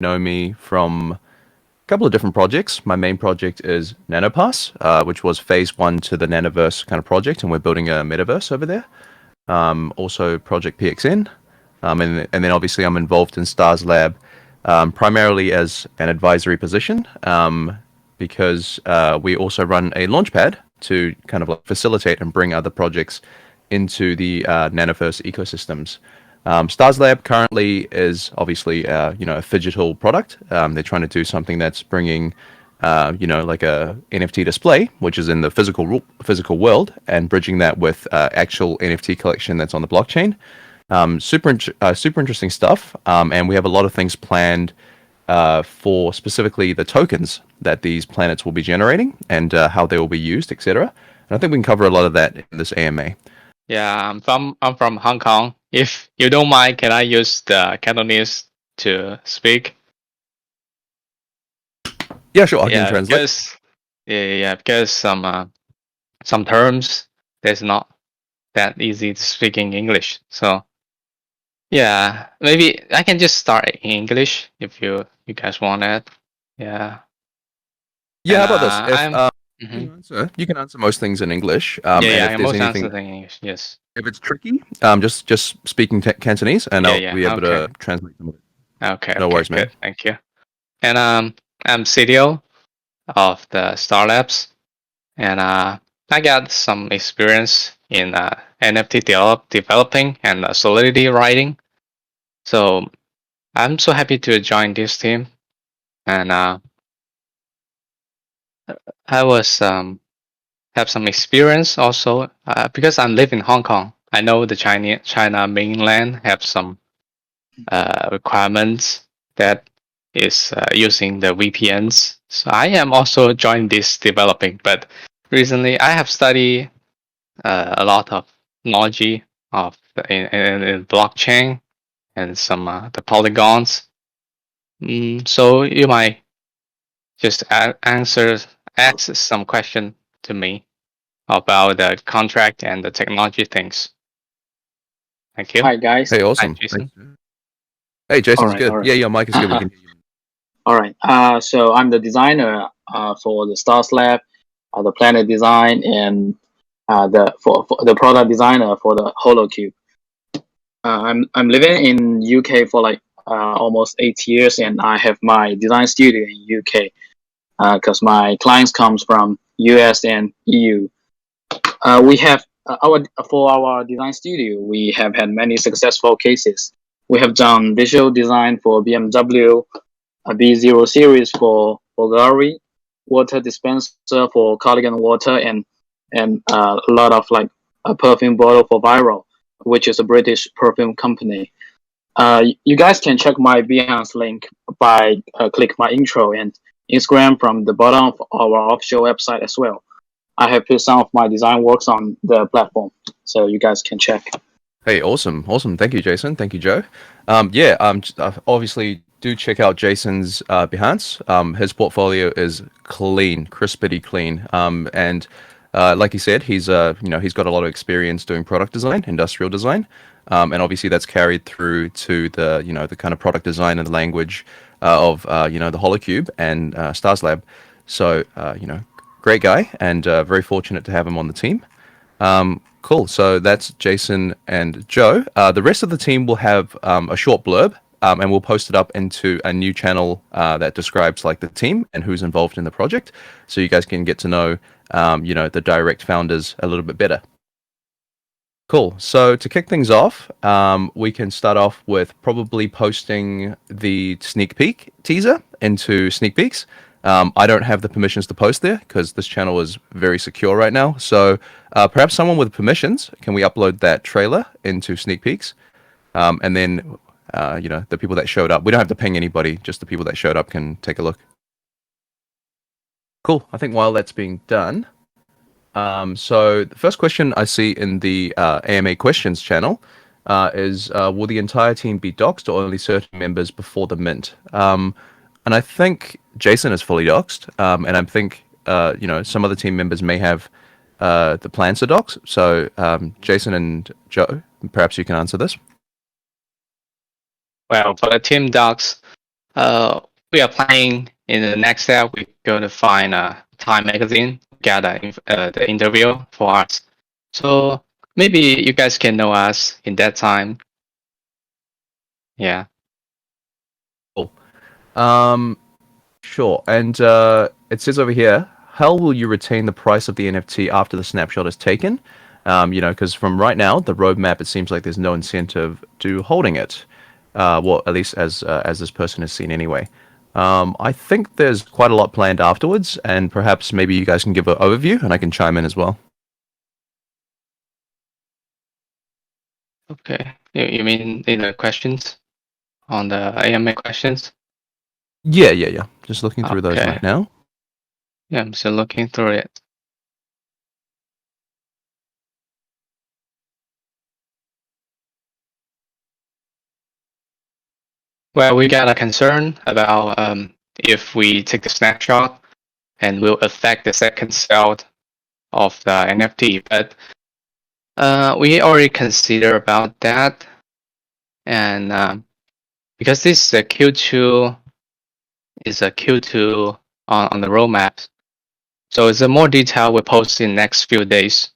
know me from a couple of different projects. My main project is NanoPass, which was phase one to the Nanoverse kind of project, and we're building a metaverse over there. Also Project PXN, and then obviously I'm involved in StarsLab, primarily as an advisory position, because we also run a launchpad to kind of like facilitate and bring other projects into the Nanoverse ecosystems. StarsLab currently is obviously a phygital product. They're trying to do something that's bringing like a NFT display, which is in the physical world, and bridging that with actual NFT collection that's on the blockchain. Super interesting stuff, and we have a lot of things planned for specifically the tokens that these planets will be generating and how they will be used, etc. And I think we can cover a lot of that in this AMA. Yeah, I'm from Hong Kong. If you don't mind, can I use the Cantonese to speak? Yeah, sure. I can translate. Because some terms that's not that easy to speak in English. So yeah, maybe I can just start in English if you guys want that. Yeah. Yeah, And how about this? If mhm. you can answer most things in English, Yeah, and yeah, I if can there's most answer anything, in English. Yes. if it's tricky, just speaking Cantonese, and Yeah, I'll yeah. be able Okay. to translate some of it. Okay, No okay, worries, man. good. Thank you. And I'm CTO of the StarLabs, and I got some experience in NFT developing and Solidity writing. So I'm so happy to join this team, and I was have some experience also because I live in Hong Kong. I know the China mainland have some requirements that is using the VPNs. So I am also joined this developing, but recently I have studied a lot of technology of in blockchain and some the polygons. So you might just ask some question to me about the contract and the technology things. Thank you. Hi guys. Hey, Hi, awesome. Jason. Hey, Jason's All good. right. Yeah, your mic is good. We can hear you. All right. So I'm the designer for the StarsLab, the planet design, and the for the product designer for the HoloCube. I'm living in UK for like almost 8 years, and I have my design studio in UK because my clients comes from US and EU. We have our for our design studio. We have had many successful cases. We have done visual design for BMW, a B0 series for Bulgari, water dispenser for Cardigan Water, and a lot of like a perfume bottle for Viral, which is a British perfume company. You guys can check my Behance link by click my intro and Instagram from the bottom of our official website as well. I have put some of my design works on the platform, so you guys can check. Hey, awesome. Thank you, Jason. Thank you, Joe. Obviously, do check out Jason's Behance. His portfolio is clean, crispity clean. And like he said, he's got a lot of experience doing product design, industrial design, and obviously that's carried through to the kind of product design and the language of the Holocube and StarsLab. So great guy, and very fortunate to have him on the team. Cool. So that's Jason and Joe. The rest of the team will have a short blurb, and we'll post it up into a new channel that describes like the team and who's involved in the project, so you guys can get to know, the direct founders a little bit better. Cool. So to kick things off, we can start off with probably posting the sneak peek teaser into Sneak Peeks. I don't have the permissions to post there because this channel is very secure right now. So perhaps someone with permissions, can we upload that trailer into Sneak Peeks? And then, the people that showed up, we don't have to ping anybody, just the people that showed up can take a look. Cool. I think while that's being done, so the first question I see in the AMA questions channel is, will the entire team be doxed or only certain members before the mint? And I think Jason is fully doxed, and I think some of the team members may have the plans to dox. So Jason and Joe, perhaps you can answer this. Well, for the team docs, we are planning in the next step. We're going to find a Time magazine, get the interview for us. So maybe you guys can know us in that time. Yeah. Cool. Sure. And it says over here, how will you retain the price of the NFT after the snapshot is taken? Because from right now, the roadmap, it seems like there's no incentive to holding it. Well, at least as this person has seen anyway. I think there's quite a lot planned afterwards, and perhaps maybe you guys can give an overview, and I can chime in as well. Okay. You mean in the questions on the AMA questions? Yeah. Just looking through those Okay. right now. Yeah, I'm still looking through it. Well, we got a concern about if we take the snapshot and will affect the second sale of the NFT, but we already consider about that, and because this is a Q2 on the roadmap, so it's a more detail we post in next few days.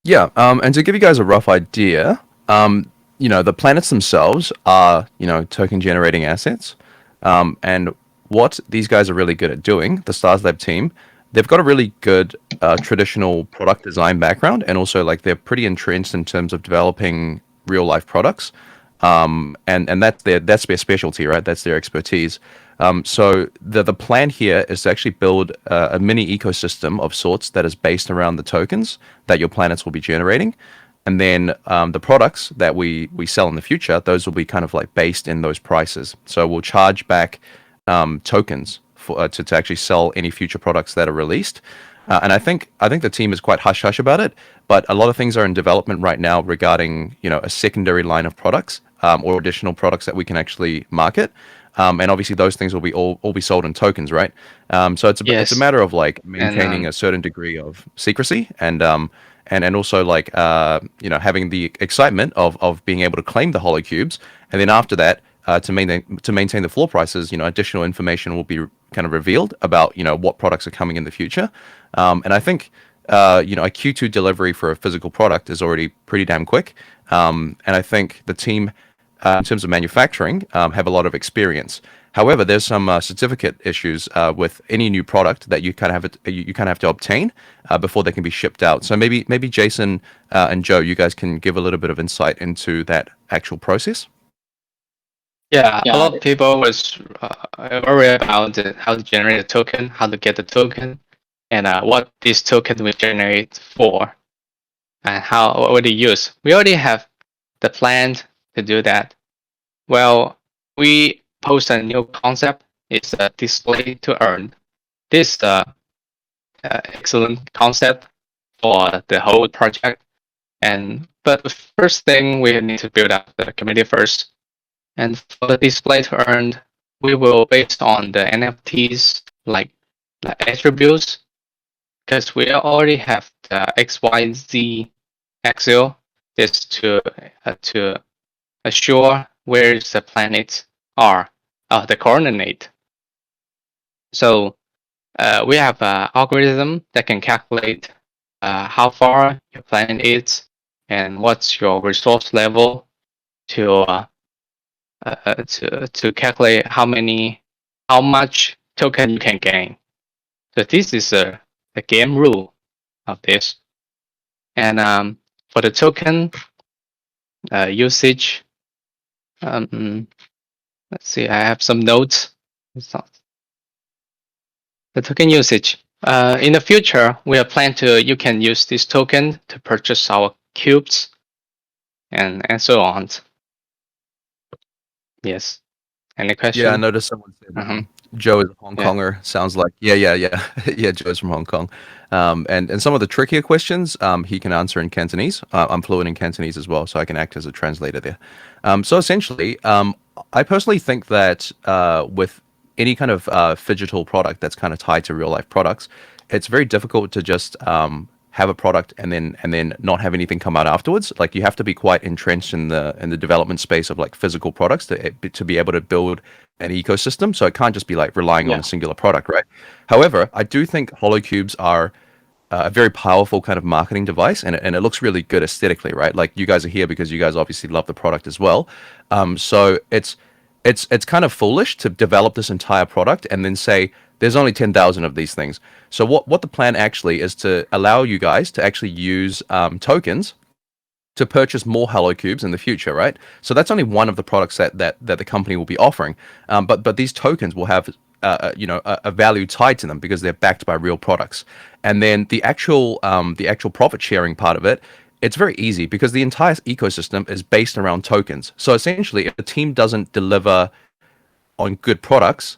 Yeah, and to give you guys a rough idea, the planets themselves are, token generating assets. And what these guys are really good at doing, the StarsLab team, they've got a really good traditional product design background, and also like they're pretty entrenched in terms of developing real life products. And that's their specialty, right? That's their expertise. So the plan here is to actually build a mini ecosystem of sorts that is based around the tokens that your planets will be generating, and then the products that we sell in the future, those will be kind of like based in those prices. So we'll charge back tokens for to actually sell any future products that are released. And I think the team is quite hush hush about it, but a lot of things are in development right now regarding a secondary line of products or additional products that we can actually market. And obviously those things will be all be sold in tokens, right? So it's a Yes, matter of like and maintaining a certain degree of secrecy and also like having the excitement of being able to claim the hollow cubes, and then after that to maintain the floor prices, additional information will be kind of revealed about what products are coming in the future. And I think a Q2 delivery for a physical product is already pretty damn quick. And I think the team, in terms of manufacturing, have a lot of experience. However, there's some certificate issues with any new product that you kind of have to obtain before they can be shipped out. So maybe Jason and Joe, you guys can give a little bit of insight into that actual process. yeah, a Yeah, lot of people was worried about how to generate a token, how to get the token, and what this token will generate for, and what they use. We already have the plan to do that. Well, we post a new concept. It's a display to earn. This excellent concept for the whole project. But the first thing we need to build up the community first. And for the display to earn, we will based on the NFTs like attributes, because we already have the XYZ axial just to assure where the planets are, the coordinate. So we have an algorithm that can calculate how far your planet is and what's your resource level to to calculate how much token you can gain. So this is the game rule of this. And for the token usage, let's see, I have some notes. The token usage. In the future, we are planning you can use this token to purchase our cubes and so on. Yes. Any question? Yeah, I noticed someone said Uh-huh. Joe is a Hong Yeah. Konger. Sounds like yeah. Yeah, Joe's from Hong Kong. And some of the trickier questions he can answer in Cantonese. I'm fluent in Cantonese as well, so I can act as a translator there. So essentially, I personally think that with any kind of phygital product that's kind of tied to real life products, it's very difficult to just have a product and then not have anything come out afterwards. Like, you have to be quite entrenched in the development space of like physical products to be able to build an ecosystem. So it can't just be like relying on Yeah. a singular product, right? However, I do think holocubes are a very powerful kind of marketing device, and it looks really good aesthetically, right? Like, you guys are here because you guys obviously love the product as well. So it's kind of foolish to develop this entire product and then say there's only 10,000 of these things. So what the plan actually is to allow you guys to actually use tokens to purchase more holocubes in the future, right? So that's only one of the products that the company will be offering. But these tokens will have a value tied to them because they're backed by real products. And then the actual profit sharing part of it, it's very easy because the entire ecosystem is based around tokens. So essentially, if the team doesn't deliver on good products,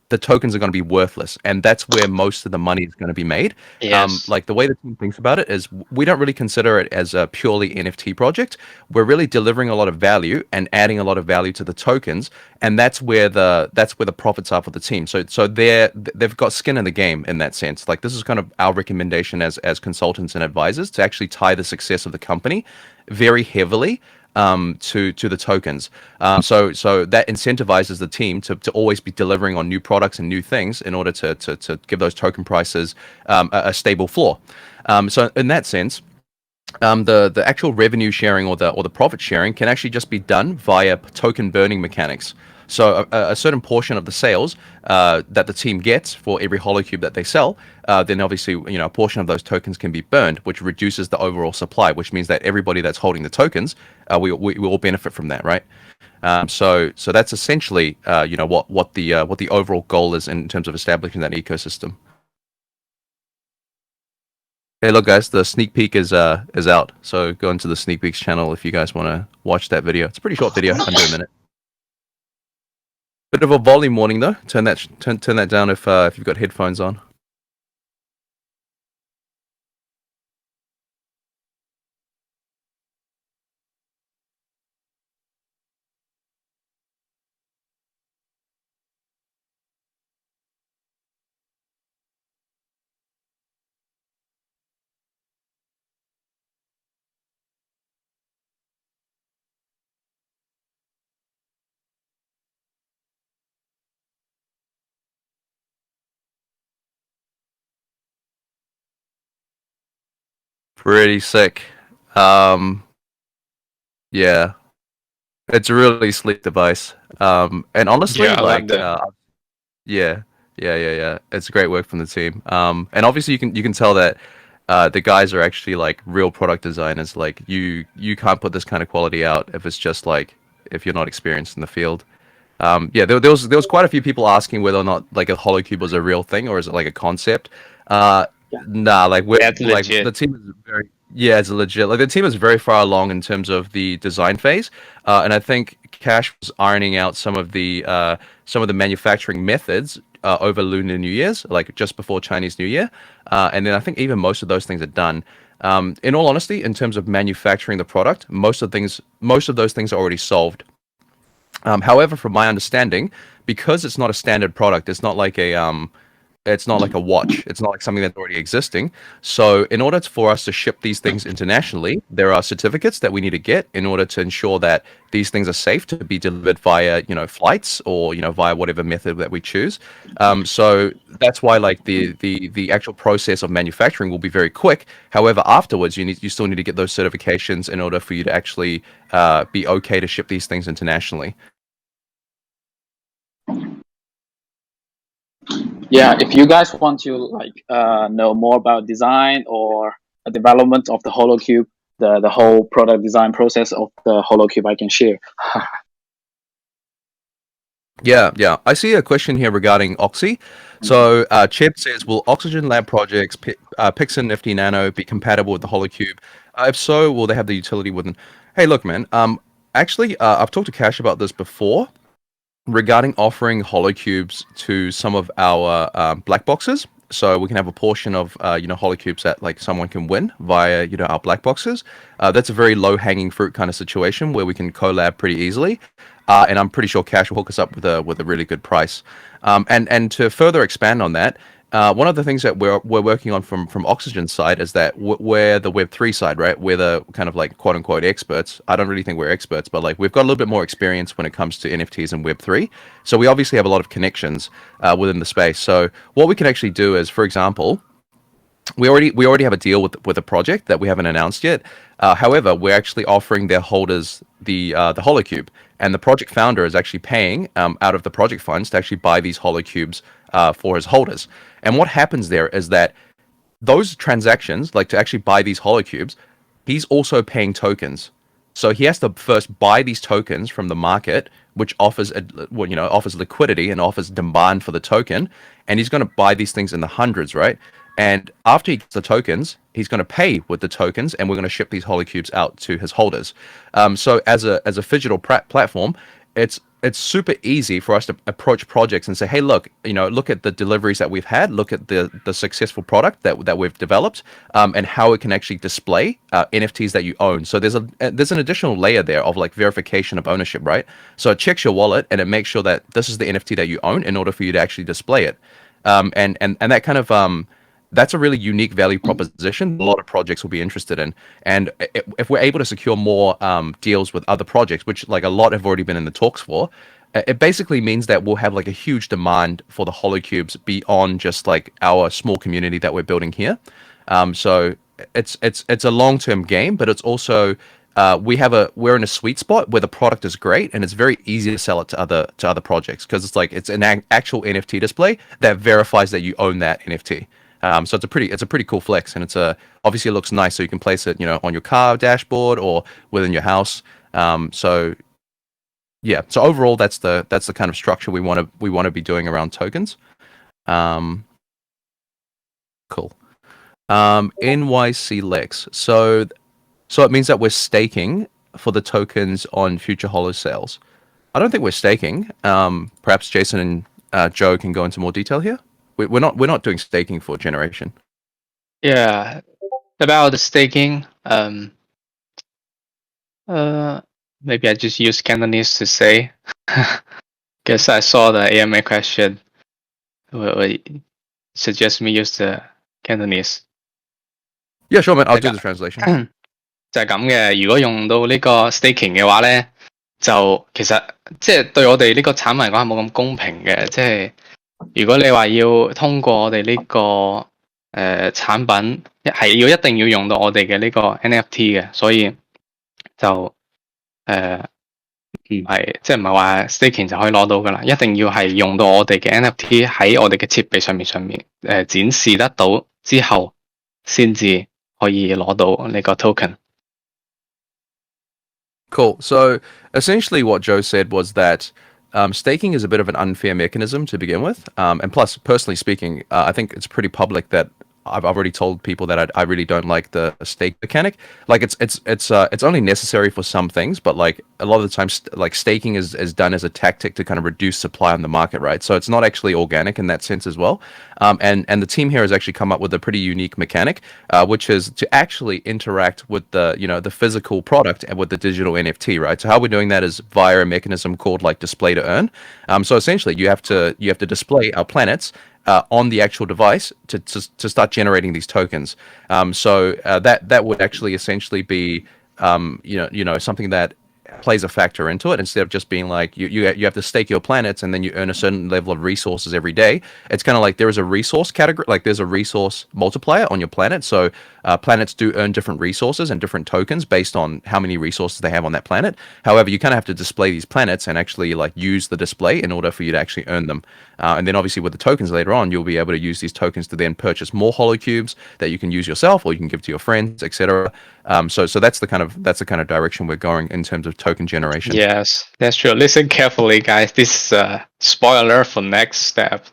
the tokens are going to be worthless, and that's where most of the money is going to be made. Yes. Like, the way the team thinks about it is, we don't really consider it as a purely NFT project. We're really delivering a lot of value and adding a lot of value to the tokens, and that's where the profits are for the team. So they've got skin in the game in that sense. Like, this is kind of our recommendation as consultants and advisors, to actually tie the success of the company very heavily to the tokens. So that incentivizes the team to always be delivering on new products and new things in order to give those token prices a stable floor. So in that sense, the actual revenue sharing or the profit sharing can actually just be done via token burning mechanics. So a certain portion of the sales that the team gets for every holocube that they sell, then obviously a portion of those tokens can be burned, which reduces the overall supply, which means that everybody that's holding the tokens, we all benefit from that, right? So that's essentially what the overall goal is in terms of establishing that ecosystem. Hey, look, guys, the sneak peek is out. So go into the sneak peeks channel if you guys want to watch that video. It's a pretty short video, under a minute. Bit of a volume warning though. Turn that down if you've got headphones on. Pretty sick. Yeah, it's a really sleek device. And honestly, Yeah, I like like, that. yeah, yeah. It's great work from the team. And obviously you can tell that the guys are actually like real product designers. Like, you can't put this kind of quality out if it's just like, if you're not experienced in the field. Yeah, there was quite a few people asking whether or not like a holocube was a real thing or is it like a concept. Uh, Yeah. nah, like, we're That's like, legit. the team is very, yeah, it's legit. Like, the team is very far along in terms of the design phase, and I think Cash was ironing out some of the manufacturing methods over Lunar New Year's, like just before Chinese New Year, and then I think even most of those things are done. In all honesty, in terms of manufacturing the product, most of those things are already solved. However, from my understanding, because it's not a standard product, it's not like a watch. It's not like something that's already existing. So, in order for us to ship these things internationally, there are certificates that we need to get in order to ensure that these things are safe to be delivered via, flights or, via whatever method that we choose. So that's why, like, the actual process of manufacturing will be very quick. However, afterwards, you still need to get those certifications in order for you to actually be okay to ship these things internationally. Yeah, if you guys want to like know more about design or the development of the holocube, the whole product design process of the holocube, I can share. Yeah. I see a question here regarding Oxy. So Chip says, will Oxygen Lab projects, Pixin Nifty Nano, be compatible with the Holocube? If so, will they have the utility within? Hey, look, man. Actually, I've talked to Cash about this before regarding offering holocubes to some of our black boxes, so we can have a portion of holocubes that like someone can win via our black boxes. That's a very low hanging fruit kind of situation where we can collab pretty easily, and I'm pretty sure Cash will hook us up with a really good price. And to further expand on that, one of the things that we're working on from Oxygen's side is that we're the Web3 side, right? We're the kind of like quote unquote experts. I don't really think we're experts, but like we've got a little bit more experience when it comes to NFTs and Web3. So we obviously have a lot of connections within the space. So what we can actually do is, for example, we already have a deal with a project that we haven't announced yet. However, we're actually offering their holders the Holocube, and the project founder is actually paying out of the project funds to actually buy these Holocubes for his holders. And what happens there is that those transactions, like to actually buy these Holocubes, he's also paying tokens. So he has to first buy these tokens from the market, which offers well, offers liquidity and offers demand for the token, and he's going to buy these things in the hundreds, right? And after he gets the tokens, he's going to pay with the tokens, and we're going to ship these Holocubes out to his holders. So as a phygital platform, it's super easy for us to approach projects and say, hey, look, look at the deliveries that we've had, look at the successful product that we've developed, and how it can actually display NFTs that you own. So there's an additional layer there of like verification of ownership, right? So it checks your wallet and it makes sure that this is the NFT that you own in order for you to actually display it. And that kind of that's a really unique value proposition a lot of projects will be interested in. And if we're able to secure more deals with other projects, which like a lot have already been in the talks for, it basically means that we'll have like a huge demand for the Holocubes beyond just like our small community that we're building here. So it's a long-term game, but it's also we're in a sweet spot where the product is great and it's very easy to sell it to other projects because it's an actual NFT display that verifies that you own that NFT. So it's a pretty cool flex, and obviously it looks nice, so you can place it, on your car dashboard or within your house. So yeah, so overall that's the kind of structure we want to be doing around tokens. Cool. NYC Lex. So it means that we're staking for the tokens on future holo sales. I don't think we're staking. Perhaps Jason and Joe can go into more detail here. We're not doing staking for generation. Yeah, about the staking. Maybe I just use Cantonese to say, because I saw the AMA question. Suggest me use the Cantonese. Yeah, sure, man. I'll do the translation. 就係咁嘅。如果用到呢個 staking 嘅話咧，就其實即係對我哋呢個產品嚟講係冇咁公平嘅。即係如果你話要通過我哋呢個產品係一定要用到我哋嘅呢個 NFT 嘅，所以就唔係話 staking 就可以攞到噶啦，一定要係用到我哋嘅 NFT 喺我哋嘅設備上面展示得到之後，先至可以攞到呢個 token。Cool. So essentially what Joe said was that staking is a bit of an unfair mechanism to begin with. And plus, personally speaking, I think it's pretty public that I've already told people that I really don't like the stake mechanic. Like it's only necessary for some things, but like a lot of the time, like staking is done as a tactic to kind of reduce supply on the market, right? So it's not actually organic in that sense as well. And the team here has actually come up with a pretty unique mechanic, which is to actually interact with the physical product and with the digital NFT, right? So how we're doing that is via a mechanism called like display to earn. So essentially, you have to display our planets on the actual device to start generating these tokens. So that would actually essentially be something that plays a factor into it instead of just being like you have to stake your planets and then you earn a certain level of resources every day. It's kind of like there is a resource category, like there's a resource multiplier on your planet. So planets do earn different resources and different tokens based on how many resources they have on that planet. However, you kind of have to display these planets and actually like use the display in order for you to actually earn them. And then obviously with the tokens later on, you'll be able to use these tokens to then purchase more holocubes that you can use yourself or you can give to your friends, etc. So that's the kind of direction we're going in terms of token generation. Yes, that's true. Listen carefully, guys. This is a spoiler for next step.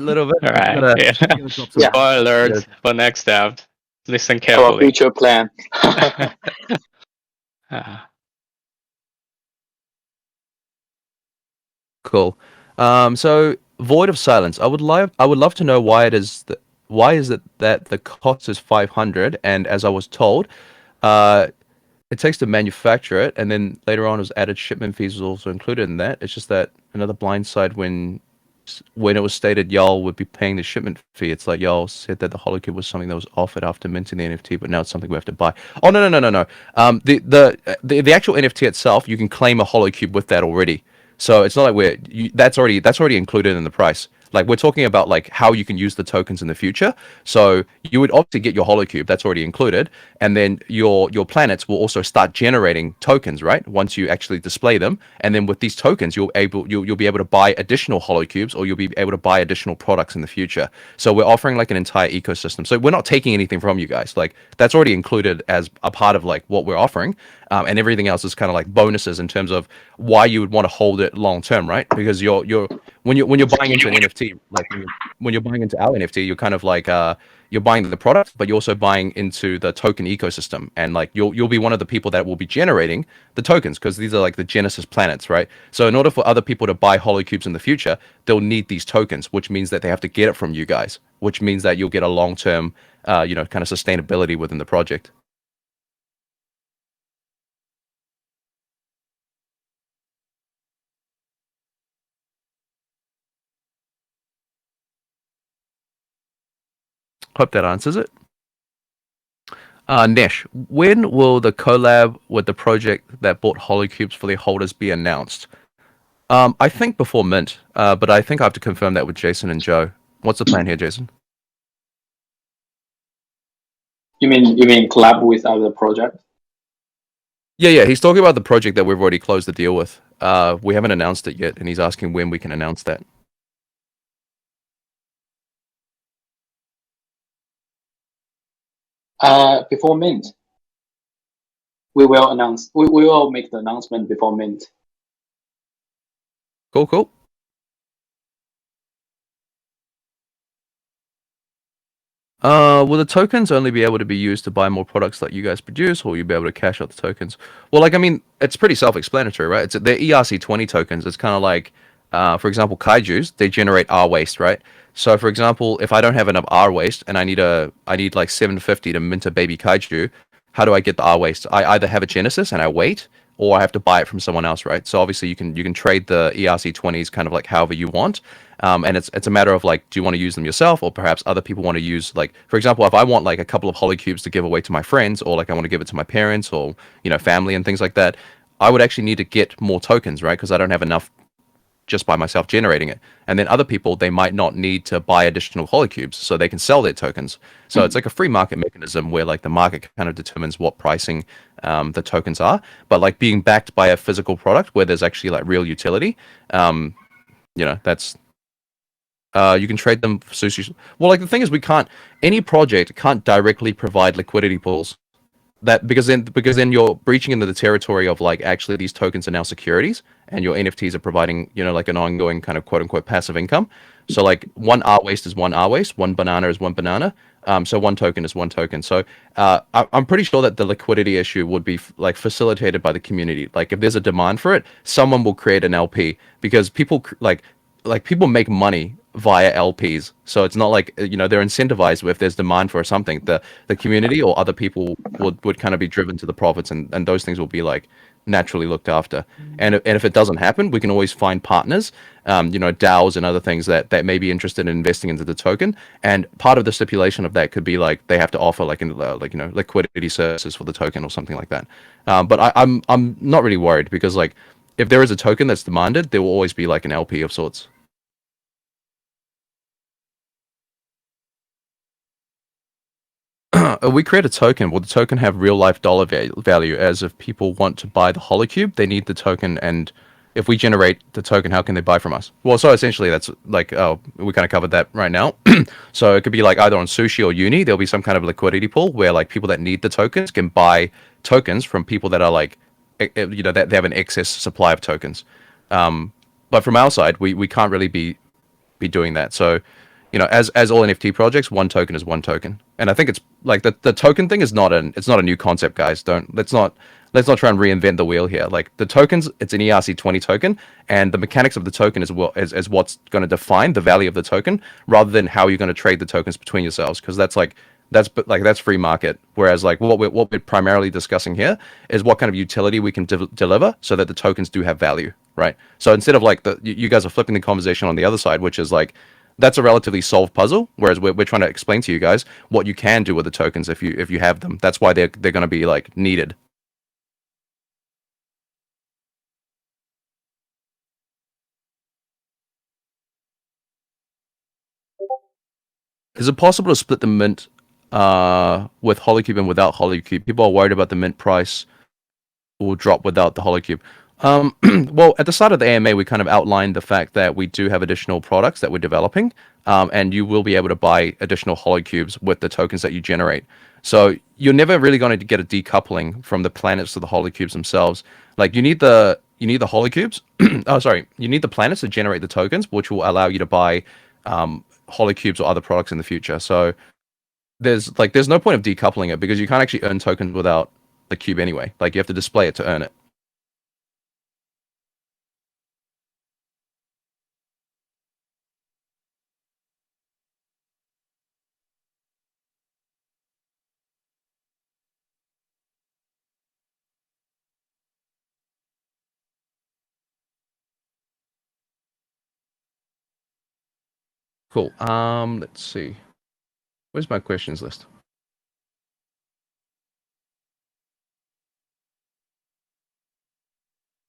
little bit. All right. Yeah. Spoiler alert for next step. Listen Our carefully. future plan. Cool. So Void of Silence. I would love to know why is it that the cost is 500, and as I was told, it takes to manufacture it, and then later on was added shipment fees was also included in that. It's just that another blind side when when it was stated y'all would be paying the shipment fee, it's like y'all said that the holocube was something that was offered after minting the NFT, but now it's something we have to buy. Oh no. The actual NFT itself, you can claim a holocube with that already. So it's not like that's already included in the price. Like we're talking about like how you can use the tokens in the future. So you would obviously get your holocube, that's already included, and then your planets will also start generating tokens, right? Once you actually display them, and then with these tokens, you'll be able to buy additional holocubes, or you'll be able to buy additional products in the future. So we're offering like an entire ecosystem. So we're not taking anything from you guys. Like that's already included as a part of like what we're offering, and everything else is kind of like bonuses in terms of why you would want to hold it long term, right? Because you're when you're buying into an NFT, like when you're buying into our NFT, you're kind of like you're buying the product, but you're also buying into the token ecosystem, and like you'll be one of the people that will be generating the tokens because these are like the Genesis planets, right? So in order for other people to buy holocubes in the future, they'll need these tokens, which means that they have to get it from you guys, which means that you'll get a long term, kind of sustainability within the project. Hope that answers it. Nesh, when will the collab with the project that bought holocubes for their holders be announced? I think before mint, but I think I have to confirm that with Jason and Joe. What's the plan here, Jason? You mean collab with other project? Yeah. He's talking about the project that we've already closed the deal with. We haven't announced it yet, and he's asking when we can announce that. Before mint. We will announce. We will make the announcement before mint. Cool. Will the tokens only be able to be used to buy more products that you guys produce, or will you be able to cash out the tokens? Well, like, I mean, it's pretty self-explanatory, right? They're ERC20 tokens. It's kind of like, for example, kaijus, they generate R waste, right? So, for example, if I don't have enough R waste and I need like 750 to mint a baby kaiju, how do I get the R waste? I either have a Genesis and I wait, or I have to buy it from someone else, right? So obviously you can trade the ERC20s kind of like however you want. And it's a matter of like, do you want to use them yourself, or perhaps other people want to use, like, for example, if I want like a couple of holocubes to give away to my friends, or like I want to give it to my parents, or family and things like that, I would actually need to get more tokens, right? Because I don't have enough just by myself generating it. And then other people, they might not need to buy additional holocubes, so they can sell their tokens. So it's like a free market mechanism where like the market kind of determines what pricing the tokens are. But like being backed by a physical product where there's actually like real utility, that's you can trade them for sushi. Well, like the thing is, any project can't directly provide liquidity pools. Because then you're breaching into the territory of like, actually these tokens are now securities, and your NFTs are providing like an ongoing kind of quote unquote passive income. So like one R waste is one R waste, one banana is one banana. So one token is one token. So I'm pretty sure that the liquidity issue would be like facilitated by the community. Like if there's a demand for it, someone will create an LP, because people people make money via LPs. So it's not like they're incentivized if there's demand for something. The community or other people would kind of be driven to the profits, and those things will be like naturally looked after. And if it doesn't happen, we can always find partners, DAOs and other things that may be interested in investing into the token. And part of the stipulation of that could be like they have to offer liquidity services for the token or something like that. But I'm not really worried, because like if there is a token that's demanded, there will always be like an LP of sorts. We create a token. Will the token have real life dollar value? As if people want to buy the holocube, they need the token, and if we generate the token, how can they buy from us? Well, so essentially that's like, we kind of covered that right now. So it could be like either on Sushi or Uni, there'll be some kind of liquidity pool where like people that need the tokens can buy tokens from people that are like, that they have an excess supply of tokens. But from our side, we can't really be doing that. So, as all NFT projects, one token is one token, and I think it's like the token thing is not a new concept, guys. Let's not try and reinvent the wheel here. Like the tokens, it's an ERC20 token, and the mechanics of the token is what's going to define the value of the token, rather than how you're going to trade the tokens between yourselves, because that's free market. Whereas like what we're primarily discussing here is what kind of utility we can deliver so that the tokens do have value. right? So instead of like you guys are flipping the conversation on the other side, which is like that's a relatively solved puzzle, whereas we're trying to explain to you guys what you can do with the tokens if you have them. That's why they're going to be like needed. Is it possible to split the mint with Holocube and without Holocube? People are worried about the mint price will drop without the Holocube. Well, at the start of the AMA, we kind of outlined the fact that we do have additional products that we're developing, and you will be able to buy additional Holocubes with the tokens that you generate. So you're never really going to get a decoupling from the planets to the Holocubes themselves. Like you need the Holocubes. Oh, sorry, you need the planets to generate the tokens, which will allow you to buy Holocubes or other products in the future. So there's no point of decoupling it because you can't actually earn tokens without the cube anyway. Like you have to display it to earn it. Cool. Let's see. Where's my questions list?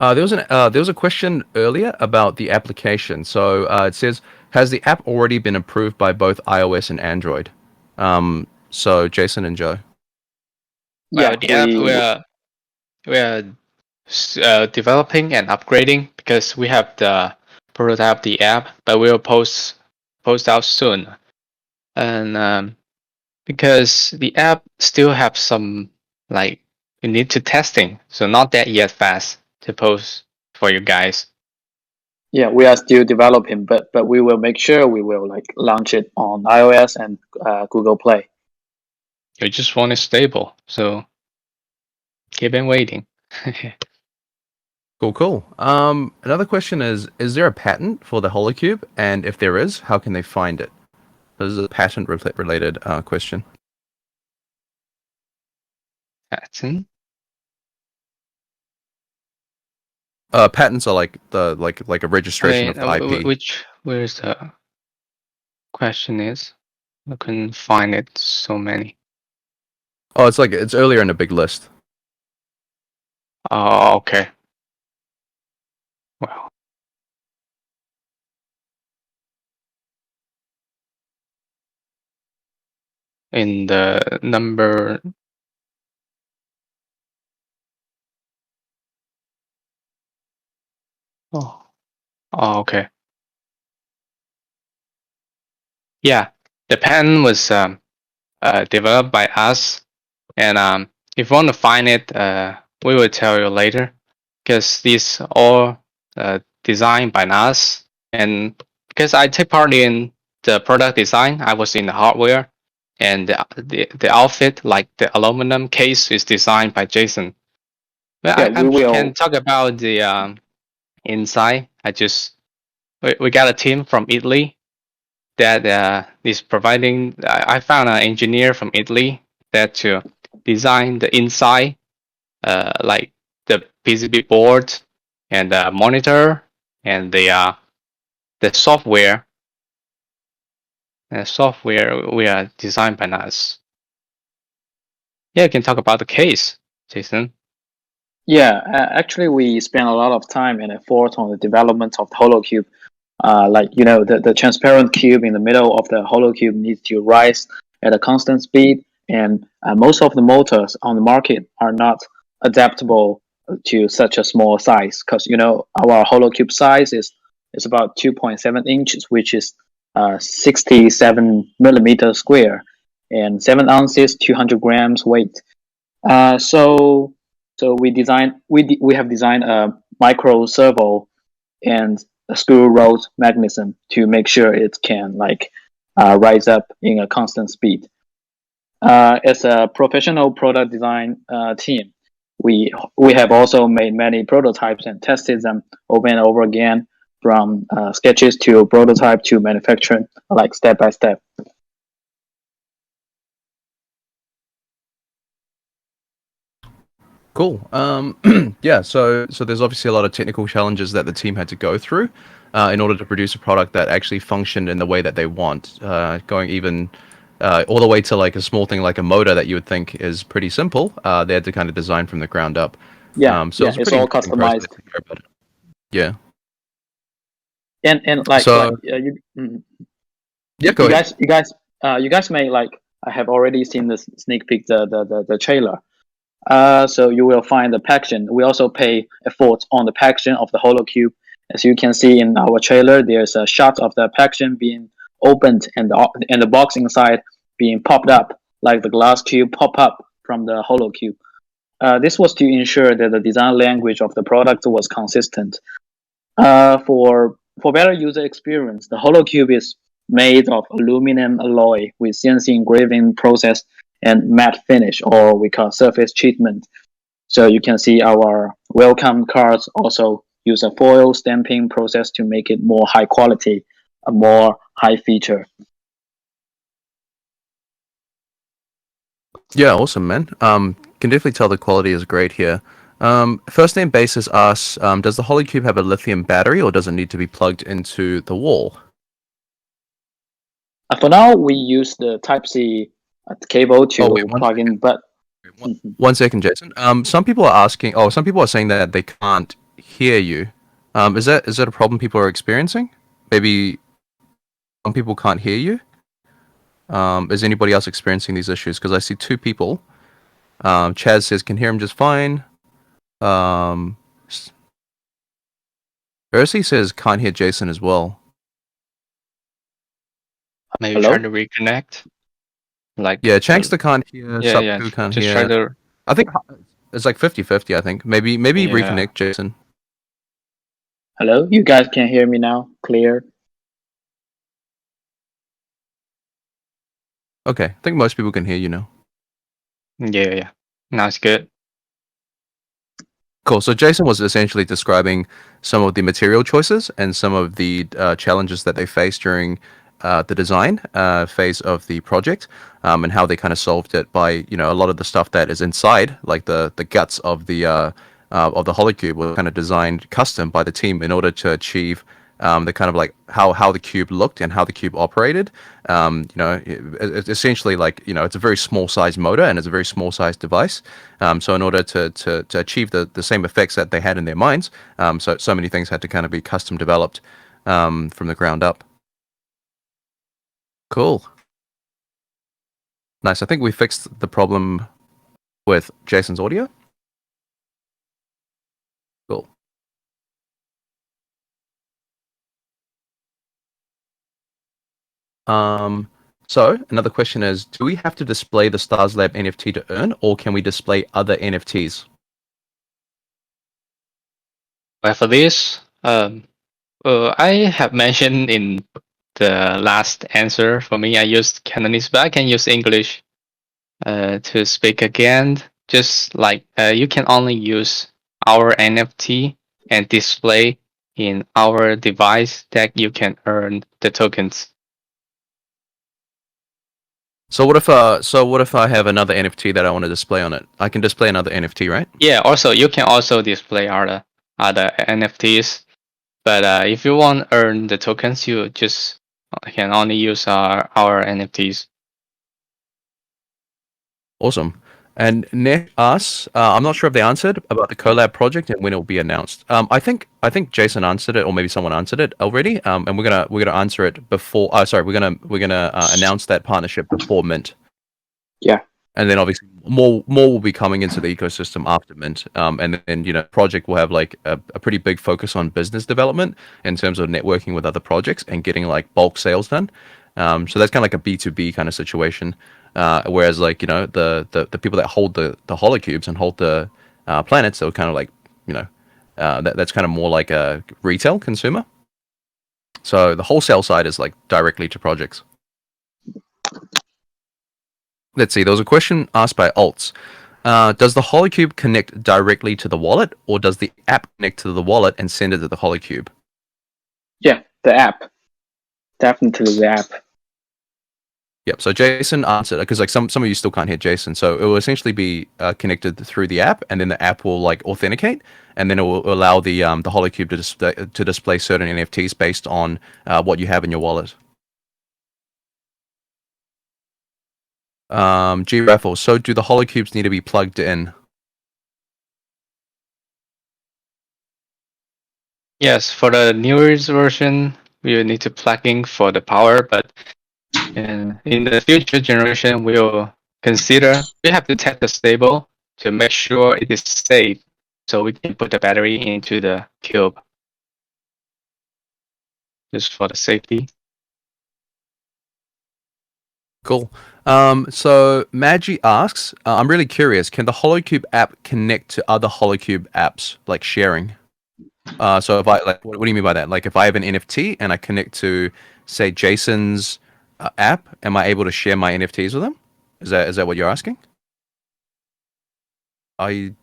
There was a question earlier about the application. So it says, has the app already been approved by both iOS and Android? So Jason and Joe. Yeah, The app we are developing and upgrading because we have the prototype of the app, but we'll post out soon. And because the app still have some like you need to testing, so not that yet fast to post for you guys. yeah, we are still developing, but we will make sure we will like launch it on iOS and Google Play. You just want it stable, so keep on waiting. Cool. Another question is there a patent for the Holocube? And if there is, how can they find it? This is a patent related question. Patent? Patents are like the like a registration of the IP. Where's the question is? I couldn't find it. So many. Oh, it's earlier in a big list. Oh, okay. Well, in the number. Oh, okay. Yeah, the patent was developed by us, and if you want to find it, we will tell you later, because these all designed by us, and because I take part in the product design, I was in the hardware, and the outfit, like the aluminum case, is designed by Jason. But Yeah, I we can will. talk about the inside. We got a team from Italy that is providing. I found an engineer from Italy that to design the inside, like the PCB board and the monitor and the software. Software we are designed by us. Yeah, I can talk about the case, Jason. Yeah, actually, we spent a lot of time and effort on the development of the HoloCube. Like the transparent cube in the middle of the HoloCube needs to rise at a constant speed, and most of the motors on the market are not adaptable to such a small size. Because our HoloCube size is about 2.7 inches, which is 67 millimeters square, and 7 ounces, 200 grams weight. So we have designed a micro servo and a screw rod mechanism to make sure it can rise up in a constant speed. As a professional product design team, we have also made many prototypes and tested them over and over again, from sketches to prototype to manufacturing, like step by step. Cool. Yeah. So there's obviously a lot of technical challenges that the team had to go through in order to produce a product that actually functioned in the way that they want. Going even all the way to like a small thing like a motor that you would think is pretty simple. They had to kind of design from the ground up. Yeah, So it yeah, was a it's pretty all interesting process customized. to hear about it. Yeah. And like So you yeah, go you ahead. guys may like I have already seen the sneak peek the trailer. So you will find the packaging. We also pay effort on the packaging of the HoloCube. As you can see in our trailer, there's a shot of the packaging being opened and the box inside being popped up like the glass cube pop up from the HoloCube. This was to ensure that the design language of the product was consistent. For better user experience, the HoloCube is made of aluminum alloy with CNC engraving process and matte finish, or we call surface treatment. So you can see our welcome cards also use a foil stamping process to make it more high quality, a more high feature. Yeah, awesome, man. Can definitely tell the quality is great here. First name basis asks, does the HoloCube have a lithium battery or does it need to be plugged into the wall? For now, we use the Type C cable Oh, wait, to plug in, but one second, Jason. Some people are asking. Oh, some people are saying that they can't hear you. Is that a problem people are experiencing? Maybe some people can't hear you. Is anybody else experiencing these issues? Because I see two people. Chaz says can hear him just fine. Um, Ursi says can't hear Jason as well. Maybe try hello. to reconnect. Like Yeah, Chankster can't hear. yeah. Subku can't Just try hear. to I think it's like 50-50, I think. Maybe yeah. reconnect Jason. Hello, you guys can hear me now? Clear? Okay, I think most people can hear you now. Yeah. Now it's good. Cool. So Jason was essentially describing some of the material choices and some of the challenges that they faced during the design phase of the project, and how they kind of solved it by a lot of the stuff that is inside, like the guts of the HoloCube, were kind of designed custom by the team in order to achieve the kind of like how the cube looked and how the cube operated. It's essentially like it's a very small size motor and it's a very small size device. So in order to achieve the same effects that they had in their minds, so many things had to kind of be custom developed from the ground up. Cool. Nice. I think we fixed the problem with Jason's audio. Cool. So another question is, do we have to display the StarsLab NFT to earn, or can we display other NFTs? But for this, I have mentioned in the last answer. For me, I used Cantonese, but I can use English to speak again. Just like you can only use our NFT and display in our device that you can earn the tokens. So what if I have another NFT that I want to display on it? I can display another NFT, right? Yeah. Also, you can also display other NFTs. But if you want to earn the tokens, you just can only use our NFTs. Awesome. And Nick asks, I'm not sure if they answered about the collab project and when it will be announced. I think Jason answered it, or maybe someone answered it already. And we're gonna answer it before. Sorry, we're gonna announce that partnership before Mint. Yeah. And then obviously more will be coming into the ecosystem after Mint. And then project will have like a pretty big focus on business development in terms of networking with other projects and getting like bulk sales done. So that's kind of like a B2B kind of situation. Whereas like the people that hold the holocubes and hold the planets, they're kind of like that's kind of more like a retail consumer. So the wholesale side is like directly to projects. Let's see. There was a question asked by Alts. Does the HoloCube connect directly to the wallet, or does the app connect to the wallet and send it to the HoloCube? Yeah, the app. Definitely the app. Yep. So Jason answered because like some of you still can't hear Jason. So it will essentially be connected through the app, and then the app will like authenticate, and then it will allow the Holocube to display certain NFTs based on what you have in your wallet. G Raffle. So do the Holocubes need to be plugged in? Yes, for the newest version, we will need to plug in for the power, but in the future generation, we'll consider we have to test the stable to make sure it is safe, so we can put the battery into the cube just for the safety. Cool. So Maggie asks, I'm really curious, can the Holocube app connect to other Holocube apps, like sharing? So if I like, what do you mean by that? Like, if I have an NFT and I connect to, say, Jason's app, am I able to share my NFTs with them? Is that what you're asking? I'm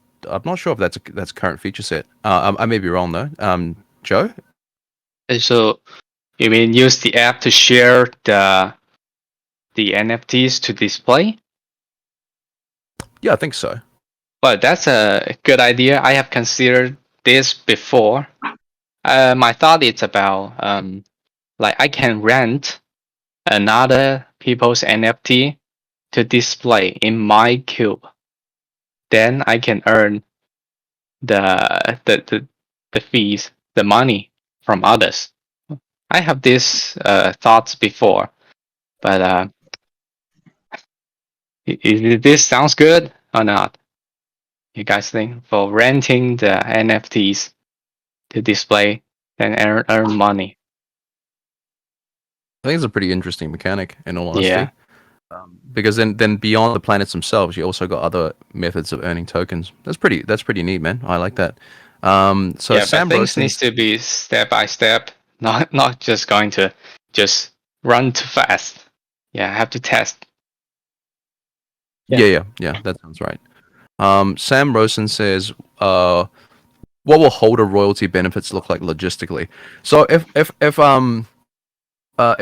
not sure if that's current feature set. I may be wrong though. Joe? And so you mean use the app to share the NFTs to display? Yeah, I think so. Well, that's a good idea. I have considered this before. My thought is about like I can rent another people's NFT to display in my cube. Then I can earn the fees, the money from others. I have these thoughts before, but this sounds good or not? You guys think for renting the NFTs to display and earn money? I think it's a pretty interesting mechanic, in all honesty. Yeah. Because then beyond the planets themselves, you also got other methods of earning tokens. That's pretty neat, man. I like that. So Yeah, Sam but things Rosen, needs to be step by step, not just going to just run too fast. Yeah, I have to test. yeah, that sounds right. Sam Rosen says, what will holder royalty benefits look like logistically? So if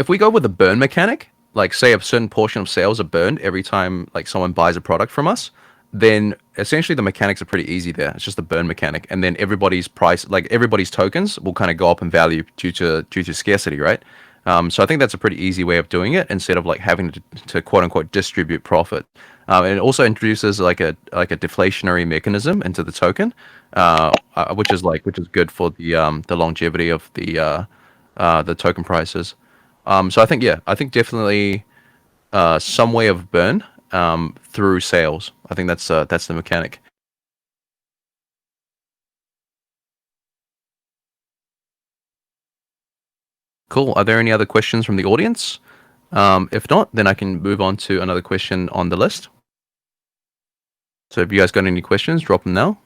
we go with the burn mechanic, like say a certain portion of sales are burned every time like someone buys a product from us, then essentially the mechanics are pretty easy there. It's just the burn mechanic, and then everybody's price, like everybody's tokens, will kind of go up in value due to scarcity, right? So I think that's a pretty easy way of doing it instead of like having to quote unquote distribute profit. And it also introduces like a deflationary mechanism into the token, which is good for the longevity of the token prices. So I think definitely some way of burn through sales. I think that's the mechanic. Cool. Are there any other questions from the audience? If not, then I can move on to another question on the list. So if you guys got any questions, drop them now.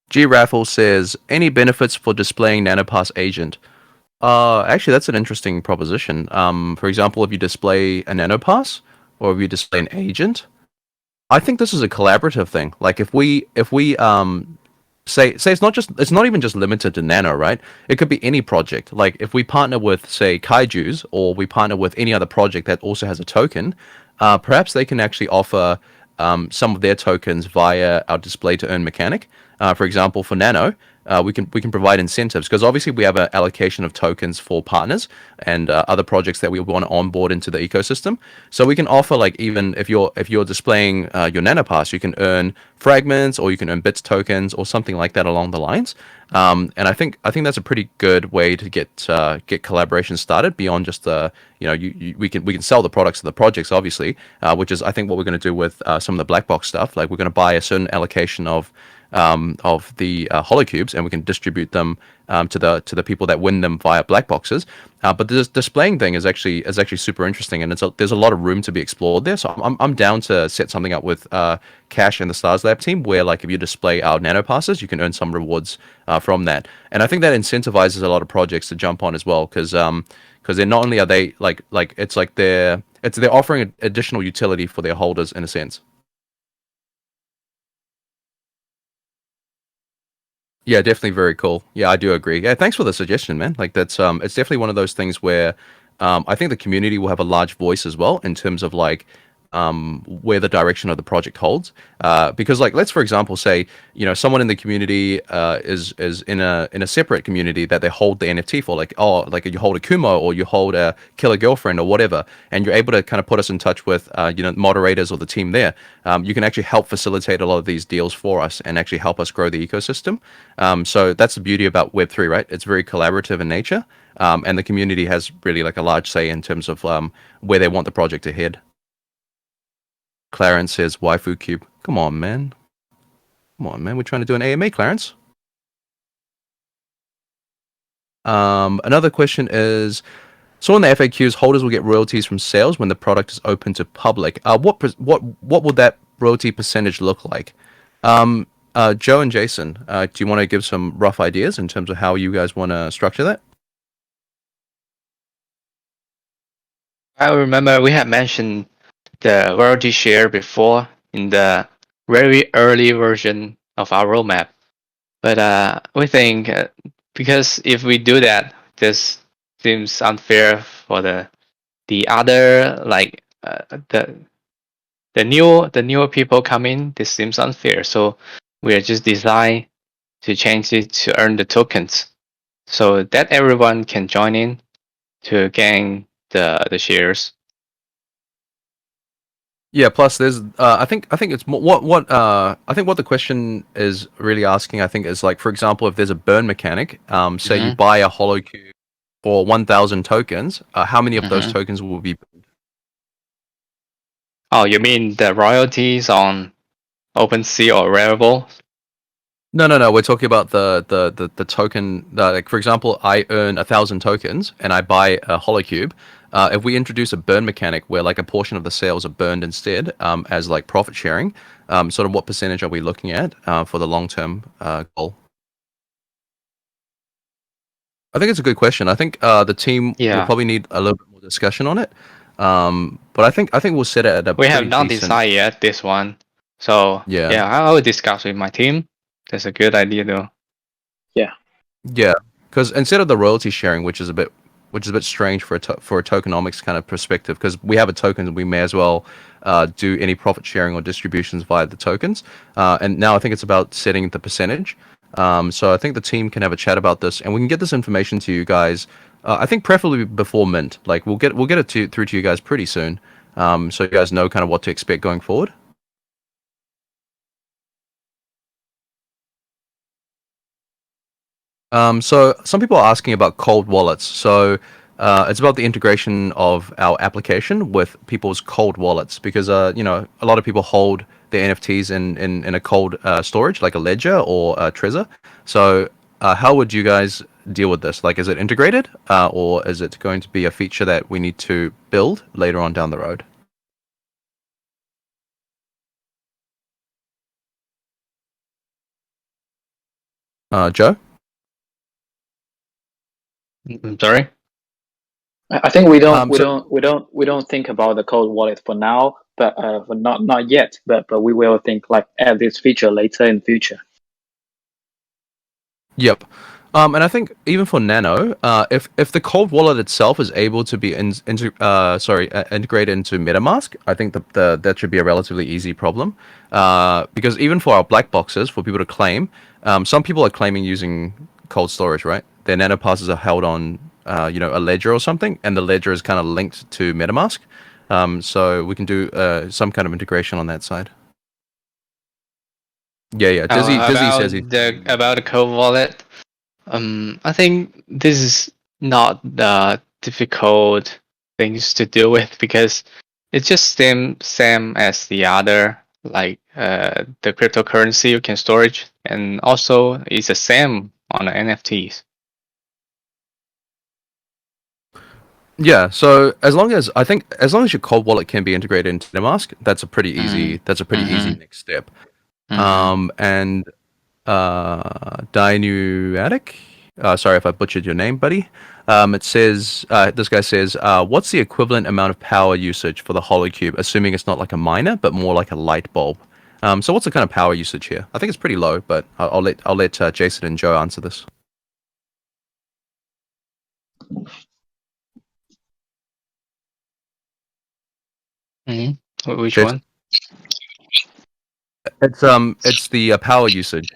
G Raffle says, any benefits for displaying NanoPass agent? Actually, that's an interesting proposition. For example, if you display a NanoPass or if you display an agent, I think this is a collaborative thing. Like if we say it's not even just limited to Nano, right? It could be any project. Like if we partner with say Kaiju's or we partner with any other project that also has a token, perhaps they can actually offer some of their tokens via our display to earn mechanic. For example, for Nano, we can provide incentives because obviously we have an allocation of tokens for partners and other projects that we want to onboard into the ecosystem. So we can offer like even if you're displaying your NanoPass, you can earn fragments or you can earn bits tokens or something like that along the lines. And I think that's a pretty good way to get collaboration started beyond just we can sell the products to the projects obviously, which is I think what we're going to do with some of the black box stuff. Like we're going to buy a certain allocation of the holocubes, and we can distribute them to the people that win them via black boxes. But this displaying thing is actually super interesting, and there's a lot of room to be explored there. So I'm down to set something up with Cash and the StarsLab team, where like if you display our nano passes, you can earn some rewards from that. And I think that incentivizes a lot of projects to jump on as well, because because they're not only are they like it's like they're offering additional utility for their holders in a sense. Yeah, definitely very cool. Yeah, I do agree. Yeah, thanks for the suggestion, man. Like that's it's definitely one of those things where I think the community will have a large voice as well in terms of like where the direction of the project holds. Because like let's for example say someone in the community is in a separate community that they hold the NFT for, like like you hold a Kumo or you hold a Killer Girlfriend or whatever, and you're able to kind of put us in touch with moderators or the team there. You can actually help facilitate a lot of these deals for us and actually help us grow the ecosystem. So that's the beauty about Web3, right? It's very collaborative in nature, and the community has really like a large say in terms of where they want the project to head. Clarence says waifu cube. Come on, man. Come on, man. We're trying to do an AMA, Clarence. Another question is, so in the FAQs, holders will get royalties from sales when the product is open to public. What would that royalty percentage look like? Joe and Jason, do you want to give some rough ideas in terms of how you guys want to structure that? I remember we had mentioned the royalty share before in the very early version of our roadmap. But we think because if we do that, this seems unfair for the other like the newer people coming. This seems unfair, so we are just designed to change it to earn the tokens, so that everyone can join in to gain the shares. Yeah. Plus, there's I think it's what I think what the question is really asking. I think is like, for example, if there's a burn mechanic, say you buy a hollow cube for 1,000 tokens, how many of those tokens will be? Oh, you mean the royalties on OpenSea or Rarible? No. We're talking about the token. Like for example, I earn 1,000 tokens and I buy a hollow cube. If we introduce a burn mechanic where like a portion of the sales are burned instead, as like profit sharing, sort of what percentage are we looking at for the long term goal? I think it's a good question. I think the team will probably need a little bit more discussion on it. But I think we'll set it at a We pretty have not decent. decided yet this one, so Yeah. I will discuss with my team. That's a good idea, though. Yeah, because instead of the royalty sharing, which is a bit strange for for a tokenomics kind of perspective, because we have a token, we may as well do any profit sharing or distributions via the tokens. And now I think it's about setting the percentage. So I think the team can have a chat about this, and we can get this information to you guys. I think preferably before mint. Like we'll get it through to you guys pretty soon, so you guys know kind of what to expect going forward. So some people are asking about cold wallets. So it's about the integration of our application with people's cold wallets because a lot of people hold their NFTs in a cold storage like a Ledger or a Trezor. So how would you guys deal with this? Like, is it integrated or is it going to be a feature that we need to build later on down the road? Joe? I'm sorry. I think we don't So think about the cold wallet for now, but for not yet. But we will think like add this feature later in the future. Yep. And I think even for Nano, if the cold wallet itself is able to be integrated into MetaMask, I think that should be a relatively easy problem. Because even for our black boxes, for people to claim, some people are claiming using cold storage, right? Their Nano passes are held on, a ledger or something, and the ledger is kind of linked to MetaMask. So we can do some kind of integration on that side. Yeah. Dizzy says he's About the cold wallet. I think this is not the difficult things to deal with because it's just same as the other like the cryptocurrency you can storage, and also it's the same on the NFTs. Yeah, so as long as your cold wallet can be integrated into MetaMask, that's a pretty easy next step. And Dinuatic, Sorry if I butchered your name, buddy. It says this guy says, "What's the equivalent amount of power usage for the hollow cube, assuming it's not like a miner, but more like a light bulb?" So what's the kind of power usage here? I think it's pretty low, but I'll let Jason and Joe answer this. Which Jason? one? It's the power usage.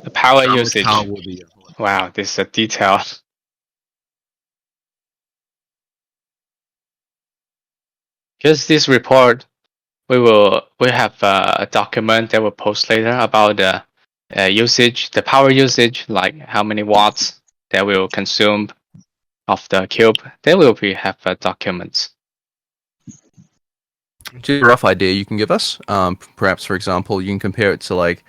The power How much usage. power will be? Wow, this is a detail. Because this report, we have a document that we'll post later about the usage, the power usage, like how many watts that will consume of the cube. There will be have documents. Just a rough idea you can give us. Perhaps, for example, you can compare it to like,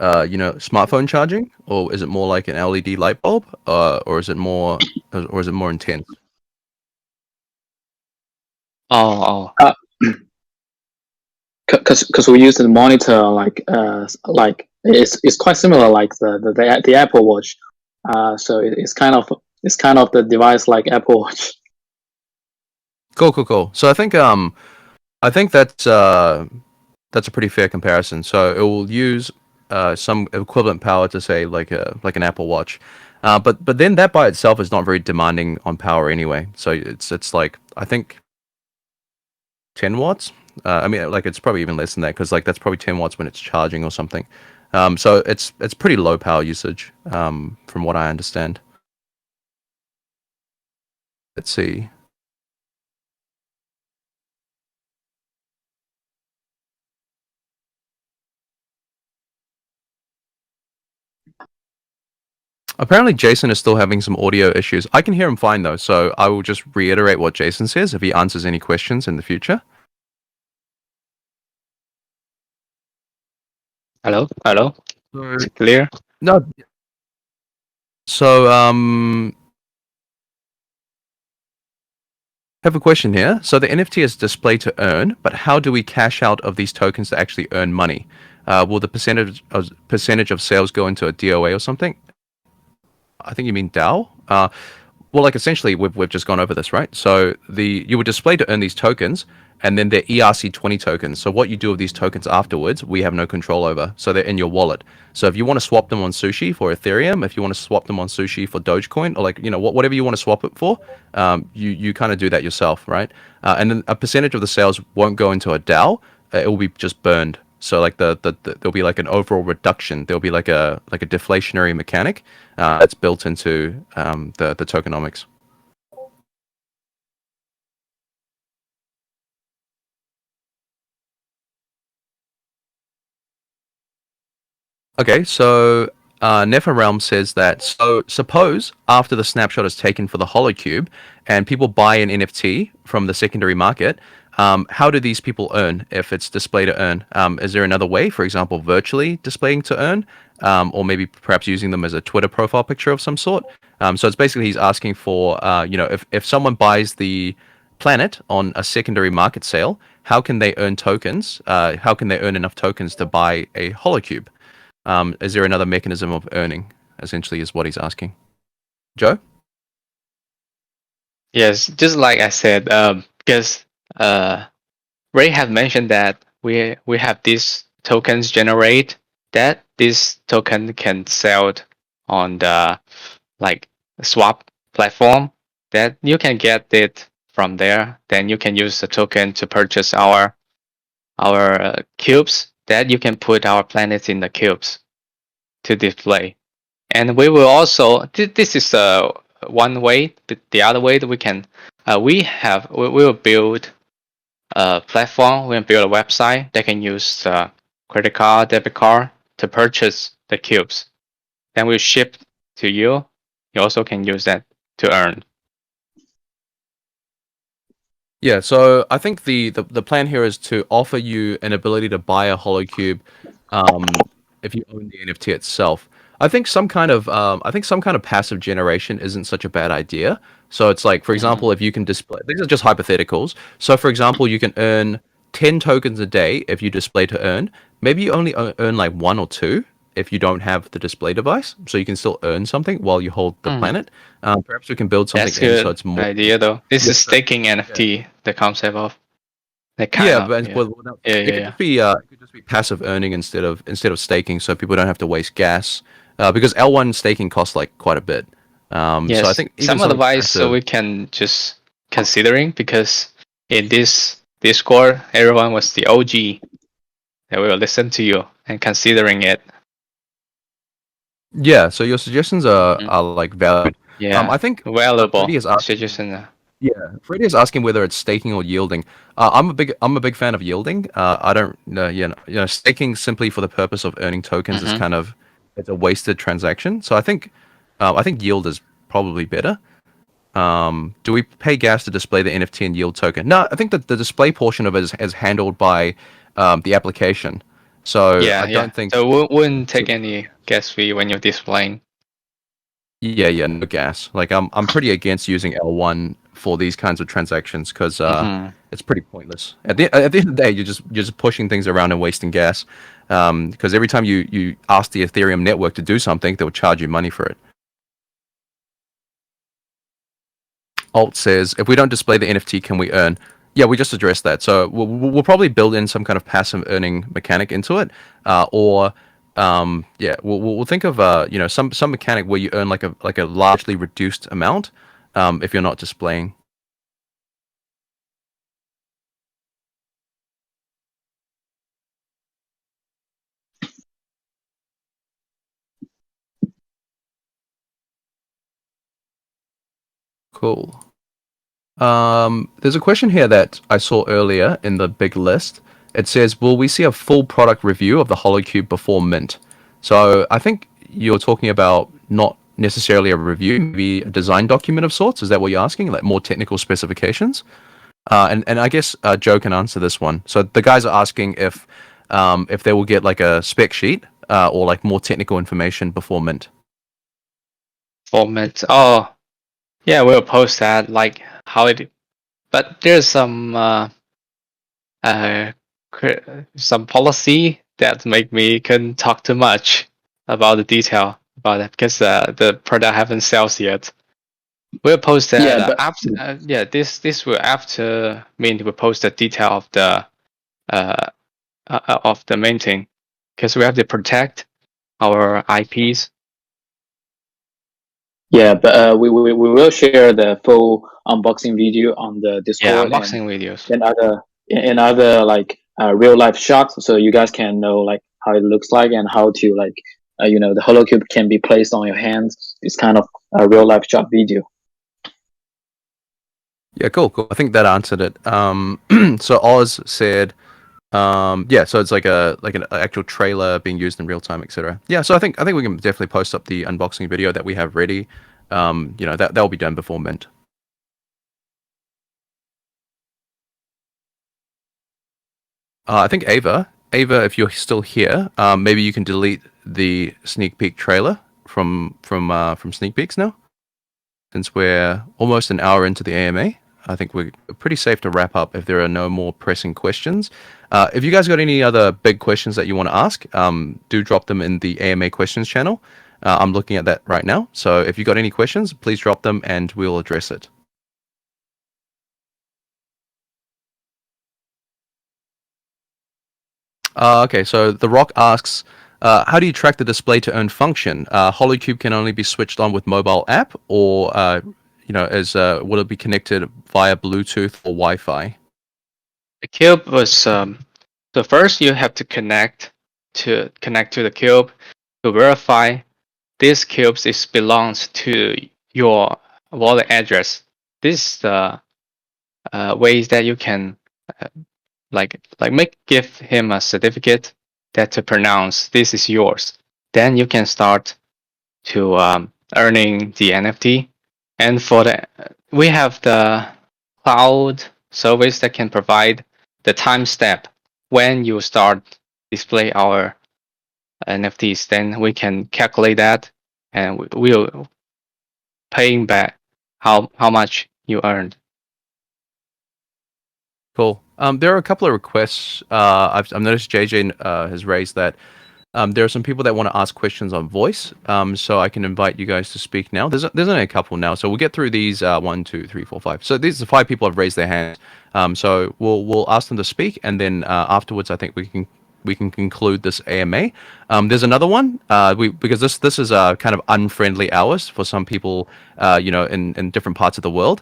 smartphone charging, or is it more like an LED light bulb, or is it more intense? Oh. Because we use the monitor like it's quite similar like the Apple Watch. So it's kind of the device like Apple Watch. Cool. So I think that's a pretty fair comparison. So it will use some equivalent power to say like an Apple Watch, but then that by itself is not very demanding on power anyway. So it's like, I think 10 watts. I mean, like, it's probably even less than that, because like that's probably 10 watts when it's charging or something. So it's pretty low power usage, from what I understand. Let's see. Apparently, Jason is still having some audio issues. I can hear him fine though, so I will just reiterate what Jason says if he answers any questions in the future. Hello. So, Is it clear? no. So I have a question here. So the NFT is display to earn, but how do we cash out of these tokens to actually earn money? Will the percentage of sales go into a DOA or something? I think you mean DAO. Well, like, essentially, we've just gone over this, right? So you would display to earn these tokens, and then they're ERC20 tokens. So what you do with these tokens afterwards, we have no control over. So they're in your wallet. So if you want to swap them on Sushi for Ethereum, if you want to swap them on Sushi for Dogecoin, or like, whatever you want to swap it for, you kind of do that yourself, right? And then a percentage of the sales won't go into a DAO. It will be just burned. So like there'll be like an overall reduction. There'll be like a deflationary mechanic that's built into the tokenomics. Okay, so Neferrealm says that, so suppose after the snapshot is taken for the holocube and people buy an NFT from the secondary market, how do these people earn if it's display to earn? Is there another way, for example, virtually displaying to earn, or maybe perhaps using them as a Twitter profile picture of some sort? So it's basically, he's asking for, if someone buys the planet on a secondary market sale, how can they earn tokens? How can they earn enough tokens to buy a holocube? Is there another mechanism of earning, essentially, is what he's asking. Joe? Yes, just like I said, because Ray had mentioned that we have these tokens generate, that this token can sell on the like swap platform, that you can get it from there. Then you can use the token to purchase our cubes, that you can put our planets in the cubes to display. And we will also, this is one way, but the other way that we can, we will build a platform, we will build a website that can use credit card, debit card to purchase the cubes. Then we'll ship to you. You also can use that to earn. Yeah, so I think the plan here is to offer you an ability to buy a holocube, if you own the NFT itself. I think some kind of passive generation isn't such a bad idea. So it's like, for example, if you can display, these are just hypotheticals. So for example, you can earn 10 tokens a day if you display to earn. Maybe you only earn like one or two, if you don't have the display device, so you can still earn something while you hold the planet. Perhaps we can build something That's in so good it's more. idea though. This Yeah, is staking NFT, the concept of the kind yeah, of but well, yeah it yeah could yeah. just be passive earning instead of staking, so people don't have to waste gas. Because L1 staking costs like quite a bit. So I Yes, think even some something advice so passive. we can just considering because in this Discord everyone was the OG. They will listen to you and considering it. Yeah, so your suggestions Mhm. are like valid. Yeah, I think valuable Freddie is asking. suggestion. Yeah, Freddie is asking whether it's staking or yielding. I'm a big fan of yielding. I don't staking simply for the purpose of earning tokens is Mm-hmm. kind of it's a wasted transaction. So I think yield is probably better. Do we pay gas to display the NFT and yield token? No, I think that the display portion of it is handled by the application. So Yeah, I yeah. don't think. So we wouldn't take any gas fee when you're displaying. Yeah, no gas. Like I'm pretty against using L1 for these kinds of transactions because Mm-hmm. it's pretty pointless. At the end of the day, you're just pushing things around and wasting gas. Because every time you ask the Ethereum network to do something, they'll charge you money for it. Alt says, if we don't display the NFT, can we earn? Yeah, we just addressed that. So we'll probably build in some kind of passive earning mechanic into it, or yeah, we'll think of some mechanic where you earn like a largely reduced amount if you're not displaying. Cool. There's a question here that I saw earlier in the big list. It says, "Will we see a full product review of the HoloCube before mint?" So I think you're talking about not necessarily a review, maybe a design document of sorts. Is that what you're asking? Like more technical specifications? And I guess Joe can answer this one. So the guys are asking if they will get like a spec sheet or like more technical information before mint. Format. Oh, yeah, we'll post that like how it. But there's uh some policy that make me couldn't talk too much about the detail about that because the product haven't sales yet. We'll post that Yeah, but after. Yeah, this will after mint will post the detail uh, of the main thing because we have to protect our IPs. yeah, but we will share the full unboxing video on the Yeah, Discord and unboxing videos. and other and other like real life shots, so you guys can know like how it looks like and how to like the holocube can be placed on your hands. It's kind of a real life shot video. Yeah, cool. I think that answered it. So Oz said, yeah, so it's like an actual trailer being used in real time, etc. Yeah, so I think we can definitely post up the unboxing video that we have ready. That will be done before mint. I think Ava, if you're still here, maybe you can delete the sneak peek trailer from sneak peeks now, since we're almost an hour into the AMA. I think we're pretty safe to wrap up if there are no more pressing questions. If you guys got any other big questions that you want to ask, do drop them in the AMA questions channel. I'm looking at that right now. So if you got any questions, please drop them and we'll address it. Okay, so The Rock asks, how do you track the display to earn function? HoloCube can only be switched on with mobile app, or will it be connected via Bluetooth or Wi-Fi? The cube was so first you have to connect to the cube to verify this cube belongs to your wallet address. This is the ways that you can uh, give him a certificate that to pronounce this is yours. Then you can start to earning the NFT. And for the we have the cloud service that can provide the time step when you start display our NFTs. Then we can calculate that, and we'll paying back how much you earned. Cool. There are a couple of requests. I've noticed JJ has raised that There are some people that want to ask questions on voice, so I can invite you guys to speak now. There's only a couple now, so we'll get through these. 1, 2, 3, 4, 5. So these are 5 people have raised their hands. So we'll ask them to speak, and then afterwards, I think we can conclude this AMA. There's another one because this is kind of unfriendly hours for some people, in different parts of the world.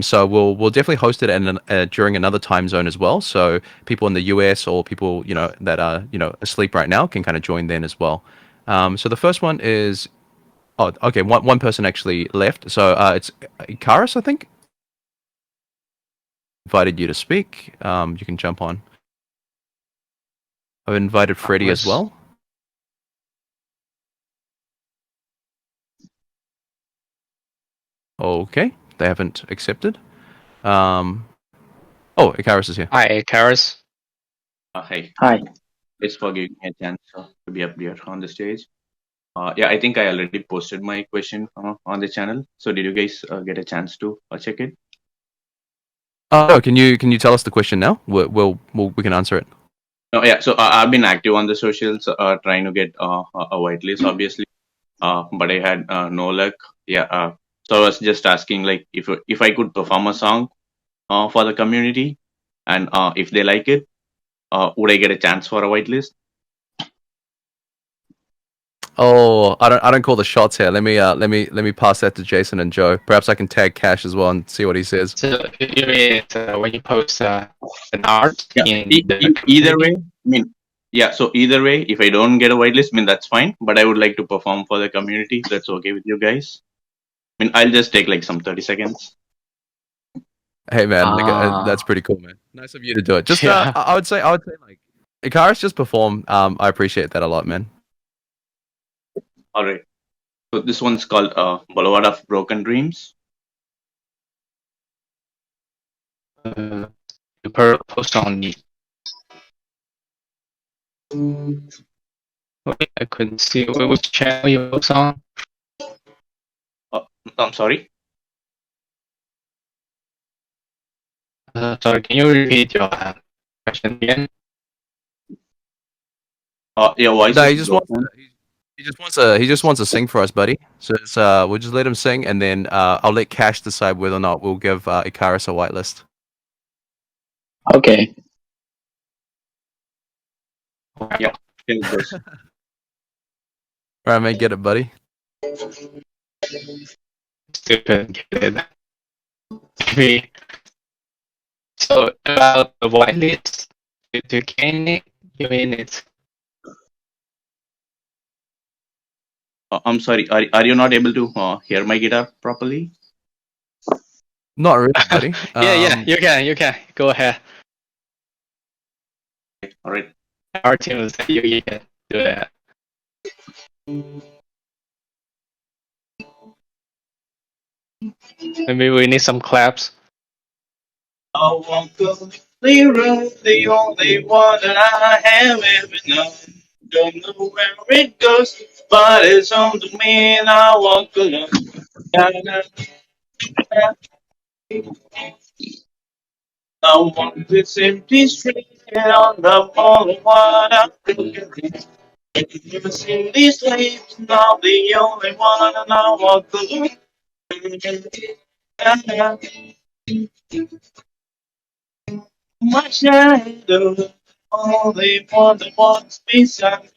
So we'll definitely host it during another time zone as well. So people in the US or people that are asleep right now can kind of join then as well. So the first one is okay. One person actually left. So it's Ikaris, I think. Invited you to speak. You can jump on. I've invited Freddie as well. Okay, they haven't accepted. Oh, Ikaris is here. Hi, Ikaris. Hi. Hi. Thanks for giving me a chance to be up here on the stage. Yeah, I think I already posted my question on the channel. So did you guys get a chance to check it? Oh, can you tell us the question now? We can answer it. No, yeah. So I've been active on the socials, trying to get a whitelist, obviously, but I had no luck. Yeah. So I was just asking, like, if I could perform a song for the community, and if they like it, would I get a chance for a whitelist? Oh, I don't call the shots here. Let me pass that to Jason and Joe. Perhaps I can tag Cash as well and see what he says. So you mean when you post an art Yeah. in Either way, I mean, yeah. So either way, if I don't get a whitelist, I mean that's fine. But I would like to perform for the community. That's okay with you guys. I mean, I'll just take like some 30 seconds. Hey man, that's pretty cool, man. Nice of you to do it. Just Yeah. I would say like Ikaris just perform. I appreciate that a lot, man. All right. So this one's called Boulevard of Broken Dreams. You post on the. Wait, I couldn't see which channel you post on. I'm sorry. Sorry, can you repeat your question again? Your voice No, is he just wants broken. he just wants to sing for us, buddy. So we'll just let him sing, and then I'll let Cash decide whether or not we'll give Ikaris a whitelist. Okay. Yeah. Here it goes. All right, man, get it, buddy. Still couldn't get it. Maybe. So about the whitelist to gain it, you mean it's I'm sorry. Are you not able to hear my guitar properly? Not really, buddy. yeah, you can go ahead. All right. Our team is you can do that. Maybe we need some claps. I walk the road, the only one that I have ever known. Don't know where it goes, but it's on to me and I walk alone. I walk this empty street on the boulevard of broken dreams. Never seen these slaves, now the only one and I walk alone. My shadow, only one that wants beside.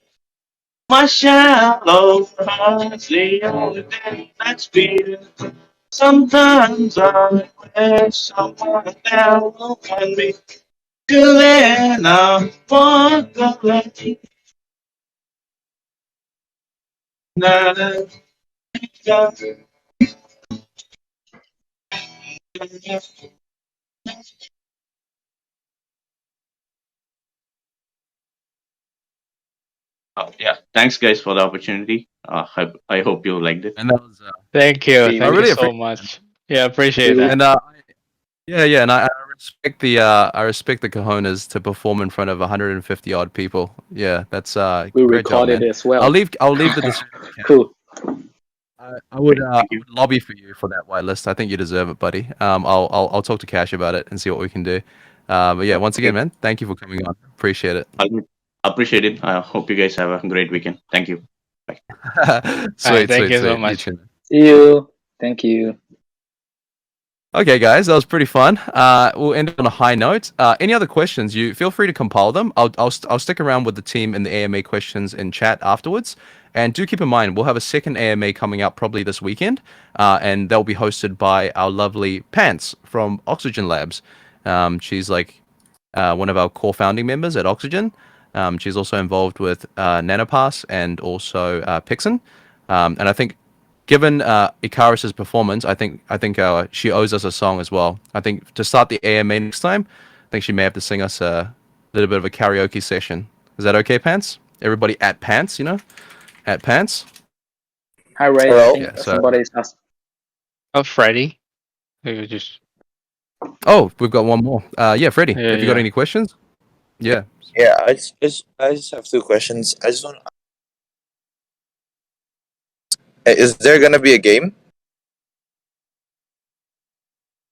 My shallow heart's the only thing that's beating. Sometimes I wish someone there will find me. Till then I walk alone. Na, na, na, na. Yeah, thanks guys for the opportunity. I hope you liked it. And that was Thank you. I Thank really you so appreciate much. Yeah, appreciate that. and yeah, and I respect the cojones to perform in front of 150 odd people. Yeah, that's We great job, recorded man. as well. I'll leave the decision. Cool. I would lobby for you for that whitelist. I think you deserve it, buddy. I'll talk to Cash about it and see what we can do. But yeah, once again, man, thank you for coming on. Appreciate it. I'll Appreciate it. I hope you guys have a great weekend. Thank you. Sweet, thank sweet, you so sweet. You much. too. See you. Thank you. Okay, guys, that was pretty fun. We'll end on a high note. Any other questions? You feel free to compile them. I'll stick around with the team in the AMA questions in chat afterwards. And do keep in mind, we'll have a second AMA coming up probably this weekend, and they'll be hosted by our lovely Pants from Oxygen Labs. She's like one of our core founding members at Oxygen. She's also involved with Nanopass and also Pixin. And I think given Icarus's performance, I think she owes us a song as well. I think to start the AMA next time, I think she may have to sing us a little bit of a karaoke session. Is that okay, Pants? Everybody at Pants, at Pants. Hi, Ray. Hello? I think Yeah. So, somebody's asked. Oh, Freddy, you just oh, we've got one more. Yeah, Freddie, yeah, have you got yeah. any questions? Yeah. Yeah, I just have two questions. I just want. Is there gonna be a game?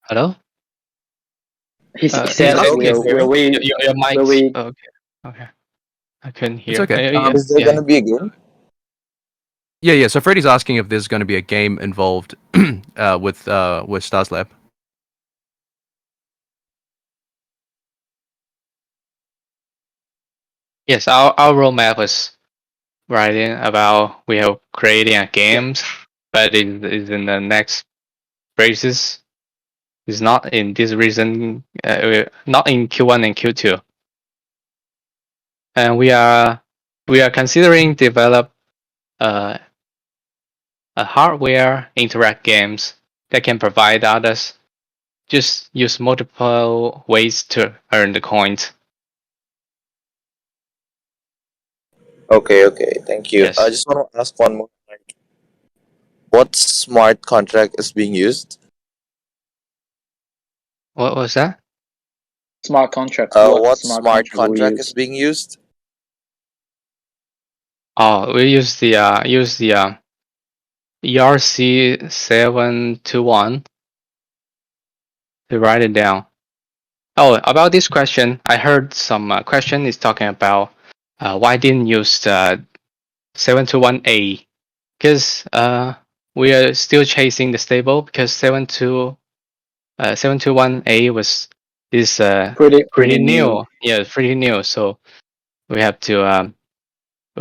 Hello. He He's said asking we're if there is- we your will mic's we okay. Okay, I couldn't It's hear. okay. Yeah, Is there yeah. gonna be a game? Yeah. So Freddie's asking if there's going to be a game involved with StarsLab. Yes, our roadmap was writing about we are creating a games, but it is in the next phases. It's not in this reason, not in Q1 and Q2. And we are considering develop a hardware interact games that can provide others. Just use multiple ways to earn the coins. Okay, thank you. I Yes. just want to ask one more. What smart contract is being used? What was that? smart contracts? What smart smart contract we contract use? is being used? Oh, we use the ERC 721 to write it down. Oh, about this question, I heard some question is talking about why didn't use the 721A, because we are still chasing the stable, because 721A is pretty new. Yeah, pretty new. So we have to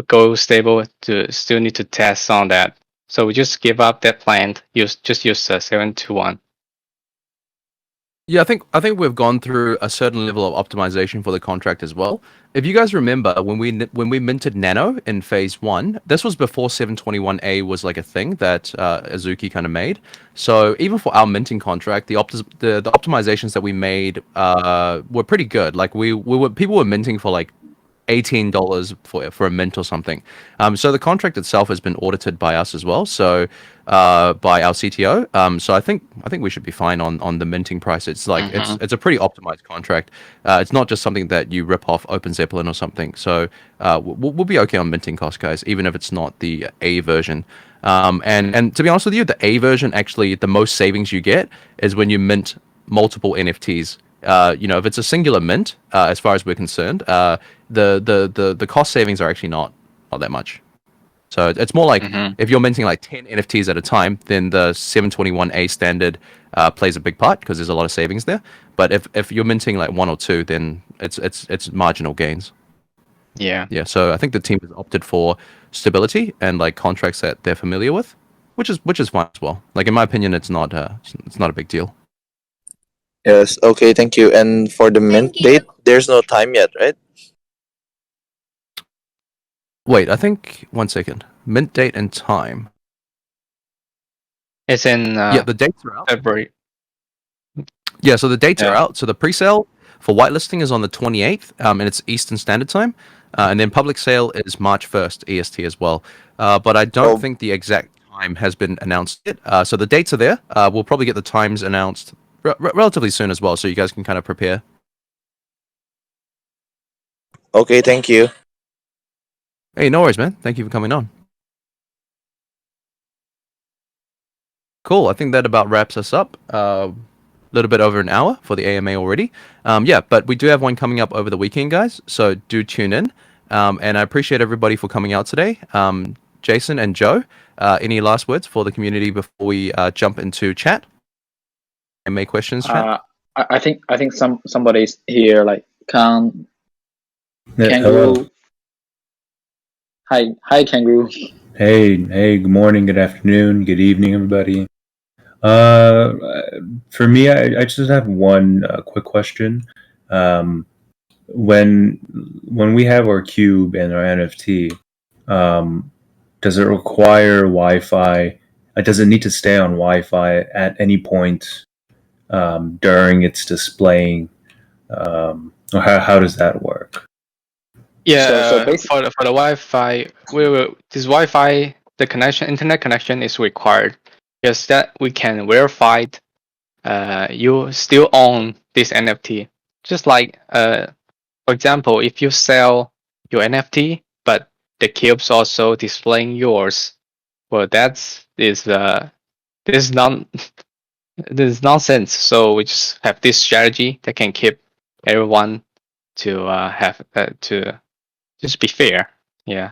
go stable to still need to test on that. So we just give up that plan. Use 721. Yeah, I think we've gone through a certain level of optimization for the contract as well. If you guys remember when we minted Nano in phase 1, this was before 721A was like a thing that Azuki kind of made. So even for our minting contract, the optimizations that we made were pretty good. Like people were minting for like $18 for a mint or something. So the contract itself has been audited by us as well. So by our CTO. So I think we should be fine on the minting price. It's like it's a pretty optimized contract. It's not just something that you rip off Open Zeppelin or something. So we'll be okay on minting costs, guys, even if it's not the A version. And to be honest with you, the A version actually the most savings you get is when you mint multiple NFTs. If it's a singular mint, as far as we're concerned, the cost savings are actually not that much. So it's more like if you're minting like 10 NFTs at a time, then the 721A standard plays a big part because there's a lot of savings there. But if you're minting like one or two, then it's marginal gains. Yeah. Yeah. So I think the team has opted for stability and like contracts that they're familiar with, which is fine as well. Like in my opinion, it's not a big deal. Yes. Okay, thank you. And for the mint date, there's no time yet, right? Wait, I think one second. Mint date and time. It's in Yeah, the dates are out. February. Yeah, so the dates are Yeah. out. So the pre-sale for whitelisting is on the 28th, and it's Eastern Standard Time. And then public sale is March 1st EST as well. But I don't Oh. think the exact time has been announced yet. So the dates are there. We'll probably get the times announced relatively soon as well, so you guys can kind of prepare. Okay, thank you. Hey, no worries, man. Thank you for coming on. Cool. I think that about wraps us up. A little bit over an hour for the AMA already. Yeah, but we do have one coming up over the weekend, guys. So do tune in. And I appreciate everybody for coming out today. Jason and Joe, any last words for the community before we jump into chat and make questions, chat? I think somebody's here, like Hello. Kangaroo. Hi, Kangaroo. Hey, good morning, good afternoon, good evening, everybody. For me, I just have one quick question. When we have our cube and our NFT, does it require Wi-Fi? Does it need to stay on Wi-Fi at any point during its displaying? Or how does that work? Yeah, So for the Wi-Fi, this Wi-Fi, the connection, internet connection is required because that we can verify you still own this NFT. Just like for example, if you sell your NFT, but the cube's also displaying yours, well, this is non this is nonsense. So we just have this strategy that can keep everyone to have to just be fair. Yeah.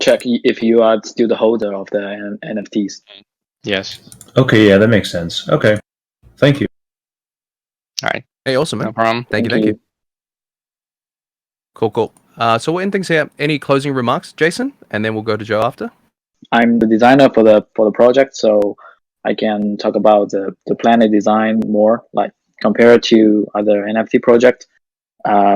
check if you are still the holder of the NFTs. Yes. Okay, yeah, that makes sense. Okay, thank you. All right. Hey, awesome, man. No problem. Thank you. Cool. So we'll end things here. Any closing remarks, Jason? And then we'll go to Joe after. I'm the designer for the project, so I can talk about the planet design more, like compared to other NFT projects.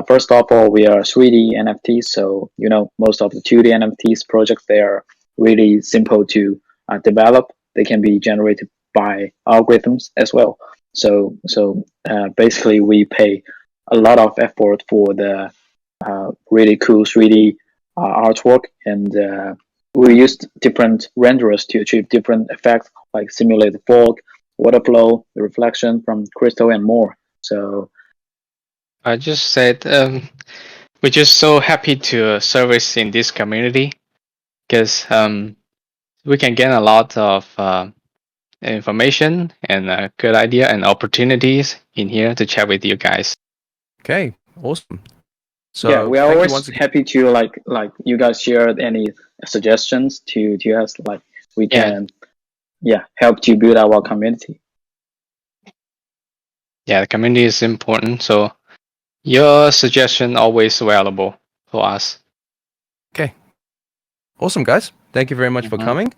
First of all, we are 3D NFTs, so most of the 2D NFTs projects, they are really simple to develop. They can be generated by algorithms as well. So basically, we pay a lot of effort for the really cool 3D artwork, and we used different renderers to achieve different effects, like simulate the fog, water flow, the reflection from crystal, and more. So I just said we're just so happy to service in this community because we can gain a lot of information and good idea and opportunities in here to chat with you guys. Okay, awesome. So yeah, we are thank you always once again. happy to like you guys share any suggestions to us, like we can help to build our community. Yeah, the community is important, so your suggestion always valuable for us. Okay. Awesome, guys. Thank you very much for coming.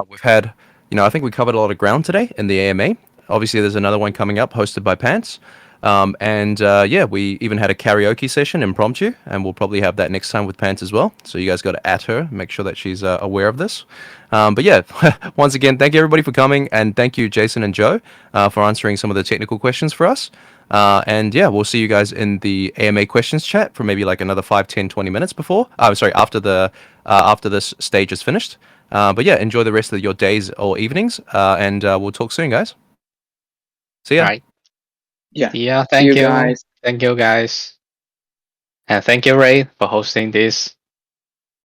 We've had, I think we covered a lot of ground today in the AMA. Obviously, there's another one coming up hosted by Pants. We even had a karaoke session impromptu, and we'll probably have that next time with Pants as well. So you guys got to at her, make sure that she's aware of this. Once again, thank you everybody for coming, and thank you Jason and Joe for answering some of the technical questions for us. We'll see you guys in the AMA questions chat for maybe like another 5, 10, 20 minutes after this stage is finished. Enjoy the rest of your days or evenings, and we'll talk soon, guys. See ya. All right. Yeah. Yeah. See you guys. Thank you, guys. And thank you, Ray, for hosting this.